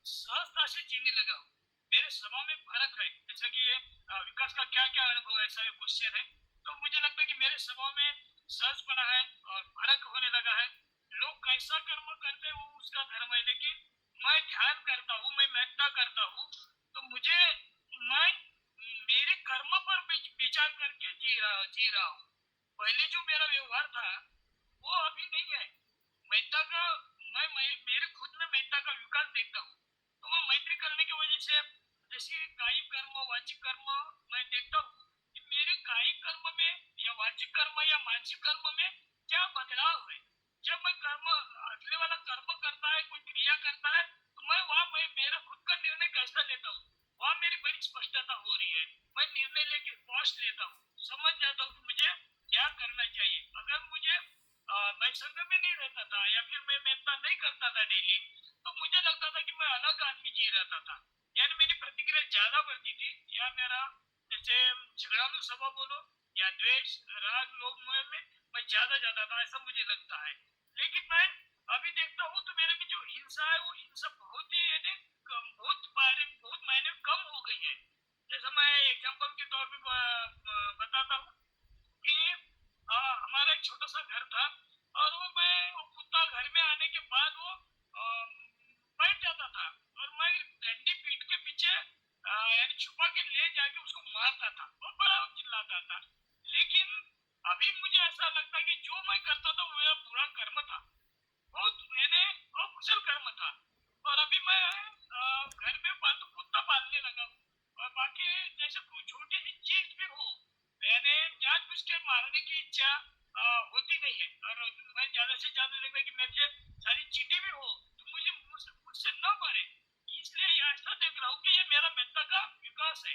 सहजता से जीने लगा हूँ। मेरे स्वभाव में फर्क है, जैसा कि ये विकास का क्या क्या अनुभव है, ऐसा क्वेश्चन है, तो मुझे लगता है कि मेरे स्वभाव में सहजपना है और फर्क होने लगा है। लोग कैसा कर्म करते हैं वो उसका धर्म है, लेकिन मैं ध्यान करता हूँ, मैं मैत्ता करता हूँ, तो मैं मेरे कर्म पर विचार करके जी रहा हूँ। पहले जो मेरा व्यवहार था वो अभी नहीं है। मैत्ता का मैं मेरे खुद में मैत्ता का विकास देखता हूँ। तो मैं मैत्री करने की वजह से जैसे कायिक कर्म, वाचिक कर्म मैं देखता हूँ कि मेरे कायिक कर्म में या वाचिक कर्म या मानसिक कर्म में क्या बदलाव है। जब मैं अगले वाला कर्म करता है, कोई क्रिया करता है, तो मैं मेरा खुद का निर्णय कैसा लेता हूँ, वहाँ मेरी बड़ी स्पष्टता हो रही है। मैं निर्णय लेके पहुंच लेता हूँ, समझ जाता हूँ कि मुझे क्या करना चाहिए। अगर मुझे मैं संग में नहीं रहता था या फिर मैं मैत्ता नहीं करता था डेली, तो मुझे लगता था कि मैं अलग आदमी जी रहता था, यानी मेरी प्रतिक्रिया ज्यादा बढ़ती थी, या मेरा जैसे झगड़ालू स्वभाव बोलो या द्वेष, राग, लोभ, मोह में मैं ज्यादा जाता था, ऐसा मुझे लगता है। लेकिन मैं अभी देखता हूँ तो मेरे में जो हिंसा है वो हिंसा बहुत ही बहुत मायने कम हो गई है। जैसे मैं एग्जाम्पल समस्या होती नहीं है। और मैं ज्यादा से ज्यादा लगता है कि मेरे से सारी चीजें भी हो तो मुझसे न बने, इसलिए ऐसा देख रहा हूँ कि ये मेरा मेहता का विकास है।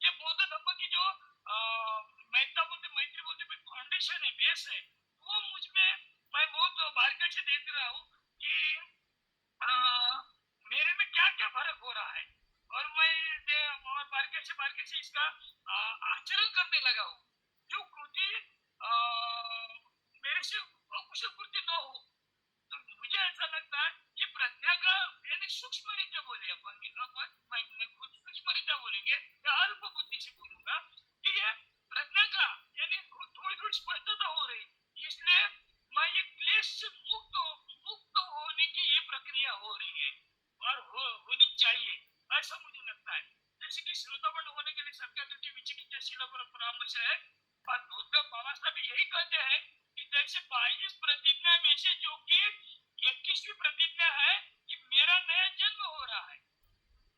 ये बौद्ध धर्म की जो मेहता बोलते मैत्री बोलते फाउंडेशन है, बेस है, वो मुझ में मैं बहुत बारीकी से देख रहा हूँ कि आ, मेरे में क्या क्या फर्क हो रहा है। और मैं बारीकी से इसका आचरण करने लगा हूँ। जो कृति मेरे से अकुशल कृति न हो, तो मुझे ऐसा लगता है ये प्रज्ञा का यानी सूक्ष्म रीत्या बोले मैं खुद सूक्ष्म रीत्या बोलेंगे या अल्प बुद्धि से बोलूंगा कि ये प्रज्ञा का यानी थोड़ी थोड़ी स्पष्टता हो रही, इसलिए मैं ये क्लेश से मुक्त होने की ये प्रक्रिया हो रही है और होनी चाहिए, ऐसा मुझे लगता है। जैसे कि श्रोताबंद होने के लिए सबका विचिकित्सा शिला पर परामर्श है, और बाबा साहब यही कहते हैं कि जैसे 22 प्रतिज्ञा में से जो कि 21वीं प्रतिज्ञा है कि मेरा नया जन्म हो रहा है,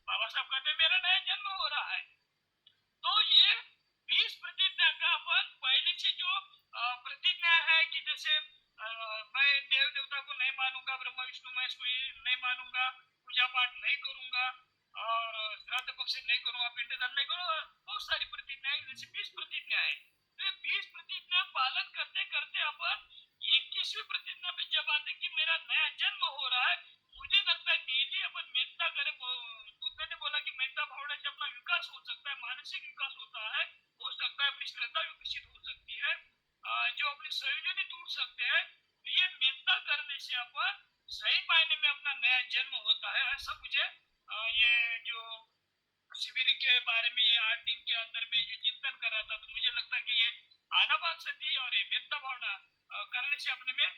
बाबा साहब कहते हैं मेरा नया जन्म हो रहा है, तो ये 20 प्रतिज्ञा का अपन पहले से जो प्रतिज्ञा है कि जैसे मैं देव देवता को नहीं मानूंगा, ब्रह्मा विष्णु महेश को नहीं मानूंगा, पूजा पाठ नहीं करूंगा और श्राद्ध पक्ष नहीं करूंगा, पिंडदान नहीं करूंगा, बहुत सारी प्रतिज्ञाएं जैसे 20 प्रतिज्ञा है। तो ये 20 प्रतिज्ञा पालन करते करते अपन 21वीं प्रतिज्ञा पे जब आते कि मेरा नया जन्म हो रहा है, मुझे लगता है डेली अपन मेहता करें। बुद्ध ने बोला कि मेहता भावना से अपना विकास हो सकता है, मानसिक विकास होता है, हो सकता है अपनी श्रद्धा विकसित हो सकती है, जो अपने संयोजन टूट सकते हैं। तो ये मेहता करने से अपन सही मायने में अपना नया जन्म होता है, ऐसा मुझे ये जो शिविर के बारे में ये 8 दिन के अंदर में जो चिंतन कर रहा था, तो मुझे लगता है कि ये आनापानसति और ये मेहता भावना करने से अपने में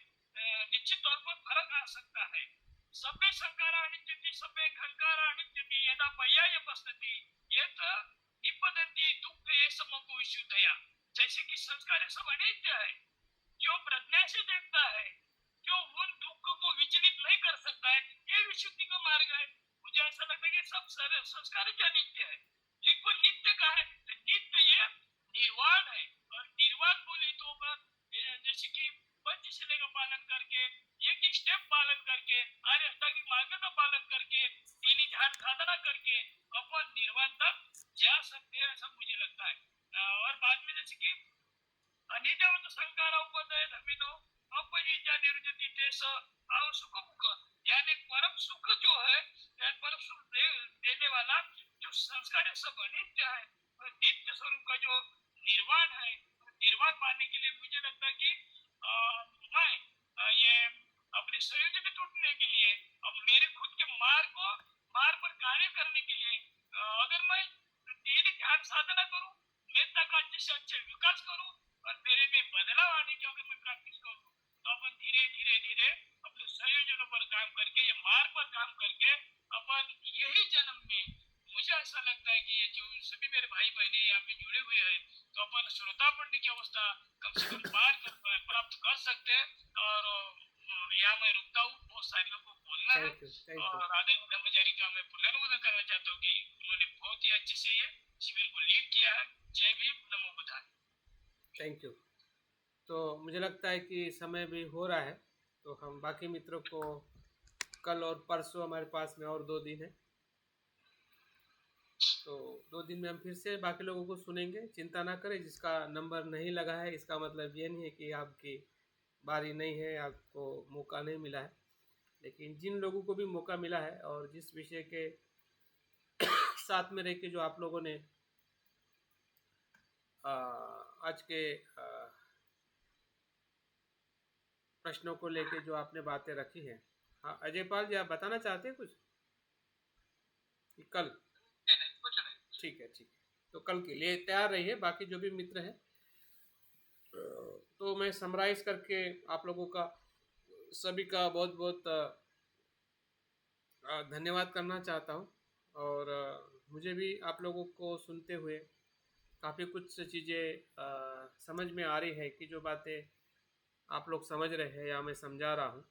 निश्चित तौर पर फर्क आ सकता है। सभ्य संकारा अनित्यति सभ्य खंकारा अनित्यति यदा पर्याय पस्तति यत निपतति दुख ये समको विशुद्धया। जैसे कि संस्कार सब अनित्य है, जो प्रज्ञा से देखता है, जो उन दुख को विचलित नहीं कर सकता है, ये विशुद्धि का मार्ग है। मुझे ऐसा लगता है कि सब संस्कार क्या नित्य है, लेकिन नित्य का है तो नित्य ये निर्वाण है। और निर्वाण बोले तो जैसे कि पंचशील का पालन करके, एक स्टेप पालन करके, आर्य अष्टांगिक मार्ग का पालन करके, तेली ध्यान साधना करके अपन निर्वाण तक जा सकते हैं, ऐसा मुझे लगता है। और बाद में जैसे कि अनित्य संकारा उपदय धर्मिनो अपरिज्ञा निरुजति तेस आव सुख मुख, यानी परम सुख जो है, परम सुख देने वाला जो संस्कार है सब अनित्य है, और नित्य स्वरूप का जो निर्वाण है, निर्वाण पाने के लिए मुझे लगता है कि मैं ये अपने संयोजन टूटने के लिए, अब मेरे खुद के मार्ग पर कार्य करने के लिए अगर मैं डेली ध्यान साधना करूं, मेहता का अच्छे से अच्छे विकास करूं और मेरे में बदलाव आने की अगर मैं प्रैक्टिस करूं, तो अपन धीरे धीरे अपने संयोजनों पर काम करके, ये मार्ग पर काम करके अपन यही जन्म में, मुझे ऐसा लगता है कि ये जो सभी मेरे भाई बहने यहाँ पे जुड़े हुए हैं, तो अपन श्रोता पढ़ने की अवस्था कम से कम प्राप्त कर सकते हैं। और यहाँ मैं रुकता हूँ, बहुत सारे लोगों को बोलना है, और आदरणीय ब्रह्मचारी का मैं पुनर्वंदन करना चाहता हूँ कि उन्होंने बहुत ही अच्छे से ये शिविर को लीड किया है। जय भीम, नमो बुद्धाय। Thank you. तो मुझे लगता है कि समय भी हो रहा है, तो हम बाकी मित्रों को कल और परसों हमारे पास में और 2 दिन है, तो 2 दिन में हम फिर से बाकी लोगों को सुनेंगे। चिंता ना करें, जिसका नंबर नहीं लगा है इसका मतलब ये नहीं है कि आपकी बारी नहीं है, आपको मौका नहीं मिला है, लेकिन जिन लोगों को भी मौका मिला है और जिस विषय के साथ में रह के जो आप लोगों ने आज के प्रश्नों को लेके जो आपने बातें रखी हैं। हाँ अजय पाल जी, आप बताना चाहते हैं कुछ? कल ठीक है, तो कल के लिए तैयार रहिए। बाकी जो भी मित्र हैं, तो मैं समराइज करके आप लोगों का सभी का बहुत बहुत धन्यवाद करना चाहता हूँ। और मुझे भी आप लोगों को सुनते हुए काफ़ी कुछ चीज़ें समझ में आ रही है कि जो बातें आप लोग समझ रहे हैं या मैं समझा रहा हूँ,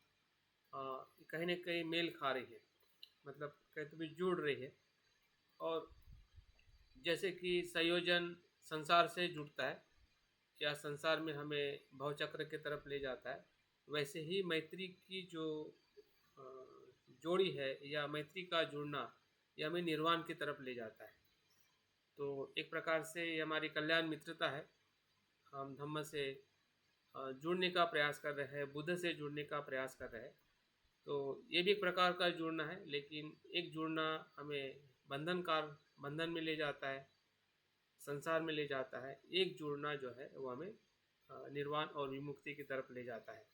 कहीं ना कहीं मेल खा रही है, मतलब कहीं तो भी जुड़ रही है। और जैसे कि संयोजन संसार से जुड़ता है, या संसार में हमें भवचक्र की तरफ ले जाता है, वैसे ही मैत्री की जो जोड़ी है या मैत्री का जुड़ना ये हमें निर्वाण की तरफ ले जाता है। तो एक प्रकार से ये हमारी कल्याण मित्रता है। हम धम्म से जुड़ने का प्रयास कर रहे हैं, बुद्ध से जुड़ने का प्रयास कर रहे हैं। तो ये भी एक प्रकार का जुड़ना है, लेकिन एक जुड़ना हमें बंधन में ले जाता है, संसार में ले जाता है। एक जुड़ना जो है वो हमें निर्वाण और विमुक्ति की तरफ ले जाता है।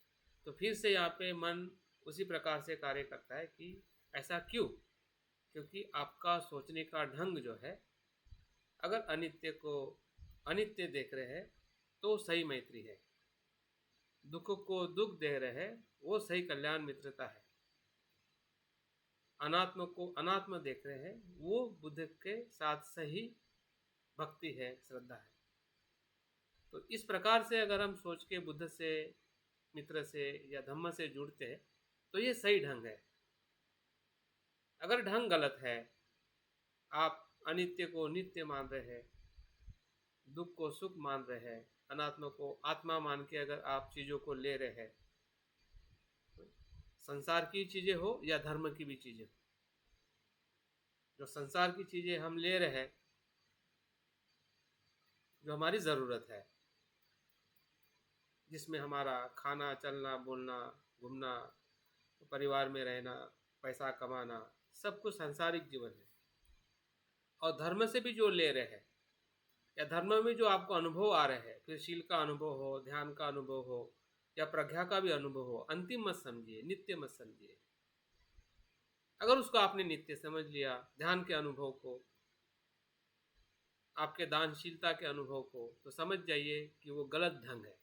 तो फिर से यहाँ पे मन उसी प्रकार से कार्य करता है कि ऐसा क्यों? क्योंकि आपका सोचने का ढंग जो है, अगर अनित्य को अनित्य देख रहे हैं तो सही मैत्री है, दुख को दुख दे रहे हैं वो सही कल्याण मित्रता है, अनात्म को अनात्म देख रहे हैं वो बुद्ध के साथ सही भक्ति है, श्रद्धा है। तो इस प्रकार से अगर हम सोच के बुद्ध से, मित्र से या धम्म से जुड़ते हैं तो ये सही ढंग है। अगर ढंग गलत है, आप अनित्य को नित्य मान रहे हैं, दुख को सुख मान रहे हैं, अनात्मा को आत्मा मान के अगर आप चीज़ों को ले रहे हैं, संसार की चीज़ें हो या धर्म की भी चीज़ें, जो संसार की चीज़ें हम ले रहे हैं, जो हमारी ज़रूरत है, जिसमें हमारा खाना, चलना, बोलना, घूमना, परिवार में रहना, पैसा कमाना, सब कुछ सांसारिक जीवन है। और धर्म से भी जो ले रहे हैं या धर्म में जो आपको अनुभव आ रहे हैं, फिर शील का अनुभव हो, ध्यान का अनुभव हो या प्रज्ञा का भी अनुभव हो, अंतिम मत समझिए, नित्य मत समझिए। अगर उसको आपने नित्य समझ लिया, ध्यान के अनुभव को, आपके दानशीलता के अनुभव को, तो समझ जाइए कि वो गलत ढंग है,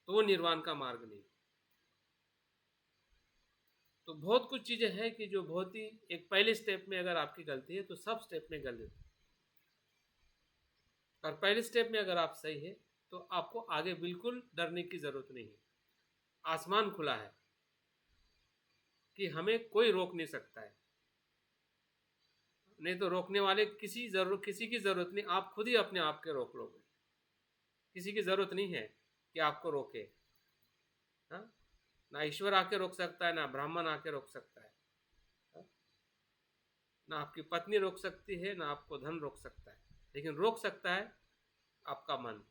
तो वो निर्वाण का मार्ग नहीं। तो बहुत कुछ चीज़ें हैं कि जो बहुत ही एक पहले स्टेप में अगर आपकी गलती है तो सब स्टेप में गलत है, और पहले स्टेप में अगर आप सही है तो आपको आगे बिल्कुल डरने की ज़रूरत नहीं है। आसमान खुला है कि हमें कोई रोक नहीं सकता है, नहीं तो रोकने वाले किसी की ज़रूरत नहीं, आप खुद ही अपने आप के रोक लोगे। किसी की ज़रूरत नहीं है कि आपको रोके। हाँ, ना ईश्वर आके रोक सकता है, ना ब्राह्मण आके रोक सकता है, ना आपकी पत्नी रोक सकती है, ना आपको धन रोक सकता है, लेकिन रोक सकता है आपका मन।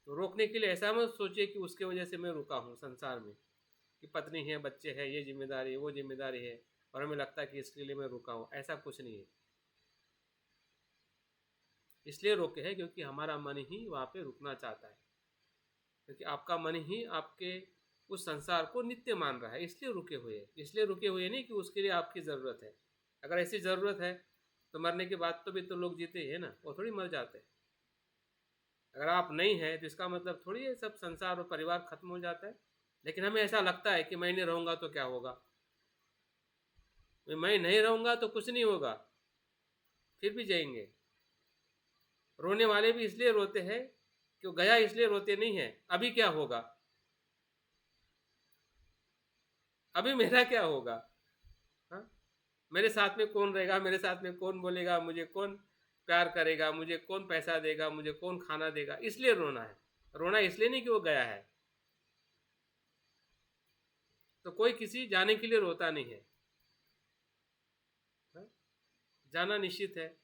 तो रोकने के लिए ऐसा मत सोचिए कि उसके वजह से मैं रुका हूँ संसार में, कि पत्नी है, बच्चे हैं, ये जिम्मेदारी है, वो जिम्मेदारी है, और हमें लगता है कि इसके लिए मैं रुका हूँ। ऐसा कुछ नहीं है। इसलिए रोके है क्योंकि हमारा मन ही वहाँ पे रुकना चाहता है, क्योंकि आपका मन ही आपके उस संसार को नित्य मान रहा है, इसलिए रुके हुए। इसलिए रुके हुए नहीं कि उसके लिए आपकी ज़रूरत है। अगर ऐसी ज़रूरत है तो मरने के बाद तो भी तो लोग जीते ही है ना, वो थोड़ी मर जाते हैं। अगर आप नहीं हैं तो इसका मतलब थोड़ी है सब संसार और परिवार खत्म हो जाता है। लेकिन हमें ऐसा लगता है कि मैं नहीं रहूँगा तो क्या होगा, मैं नहीं रहूँगा तो कुछ नहीं होगा, फिर भी जाएंगे। रोने वाले भी इसलिए रोते हैं कि वो गया, इसलिए रोते नहीं हैं अभी क्या होगा, अभी मेरा क्या होगा, हाँ, मेरे साथ में कौन रहेगा, मेरे साथ में कौन बोलेगा, मुझे कौन प्यार करेगा, मुझे कौन पैसा देगा, मुझे कौन खाना देगा, इसलिए रोना है। रोना इसलिए नहीं कि वो गया है। तो कोई किसी जाने के लिए रोता नहीं है, हाँ? जाना निश्चित है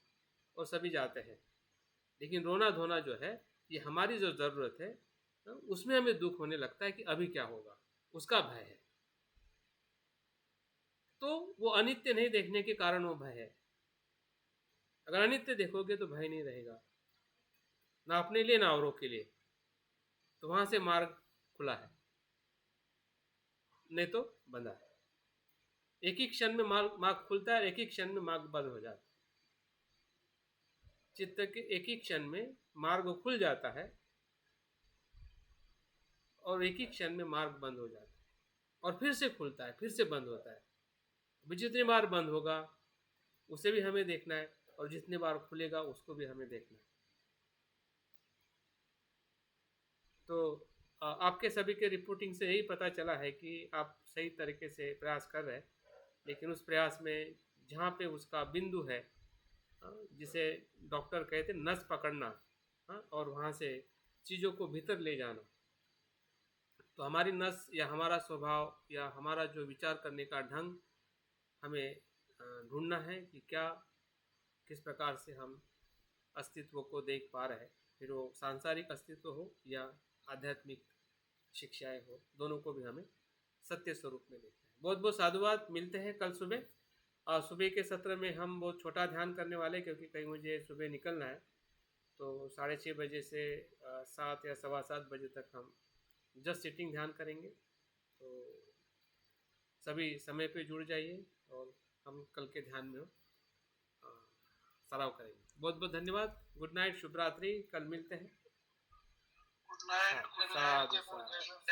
और सभी जाते हैं, लेकिन रोना धोना जो है ये हमारी जो ज़रूरत है, उसमें हमें दुख होने लगता है कि अभी क्या होगा, उसका भय है। तो वो अनित्य नहीं देखने के कारण वो भय है। अगर अनित्य देखोगे तो भय नहीं रहेगा, ना अपने लिए ना औरों के लिए। तो वहाँ से मार्ग खुला है, नहीं तो बंधा है। एक ही क्षण में मार्ग खुलता है, एक ही क्षण में मार्ग बंद हो जाता है। चित्त के एक ही क्षण में मार्ग खुल जाता है और एक ही क्षण में मार्ग बंद हो जाता है, और फिर से खुलता है, फिर से बंद होता है। जितनी बार बंद होगा उसे भी हमें देखना है, और जितनी बार खुलेगा उसको भी हमें देखना है। तो आपके सभी के रिपोर्टिंग से यही पता चला है कि आप सही तरीके से प्रयास कर रहे हैं, लेकिन उस प्रयास में जहाँ पे उसका बिंदु है जिसे डॉक्टर कहते नस पकड़ना, और वहाँ से चीज़ों को भीतर ले जाना। तो हमारी नस या हमारा स्वभाव या हमारा जो विचार करने का ढंग हमें ढूंढना है कि क्या किस प्रकार से हम अस्तित्व को देख पा रहे हैं, फिर वो सांसारिक अस्तित्व हो या आध्यात्मिक शिक्षाएं हो, दोनों को भी हमें सत्य स्वरूप में देखना है। बहुत बहुत साधुवाद। मिलते हैं कल सुबह, और सुबह के सत्र में हम बहुत छोटा ध्यान करने वाले, क्योंकि कहीं मुझे सुबह निकलना है। तो 6:30 बजे से 7 या 7:15 बजे तक हम जस्ट सिटिंग ध्यान करेंगे। तो सभी समय पे जुड़ जाइए और हम कल के ध्यान में सराव करेंगे। बहुत बहुत धन्यवाद। गुड नाइट, शुभ रात्रि। कल मिलते हैं। Good night. साधु साधु।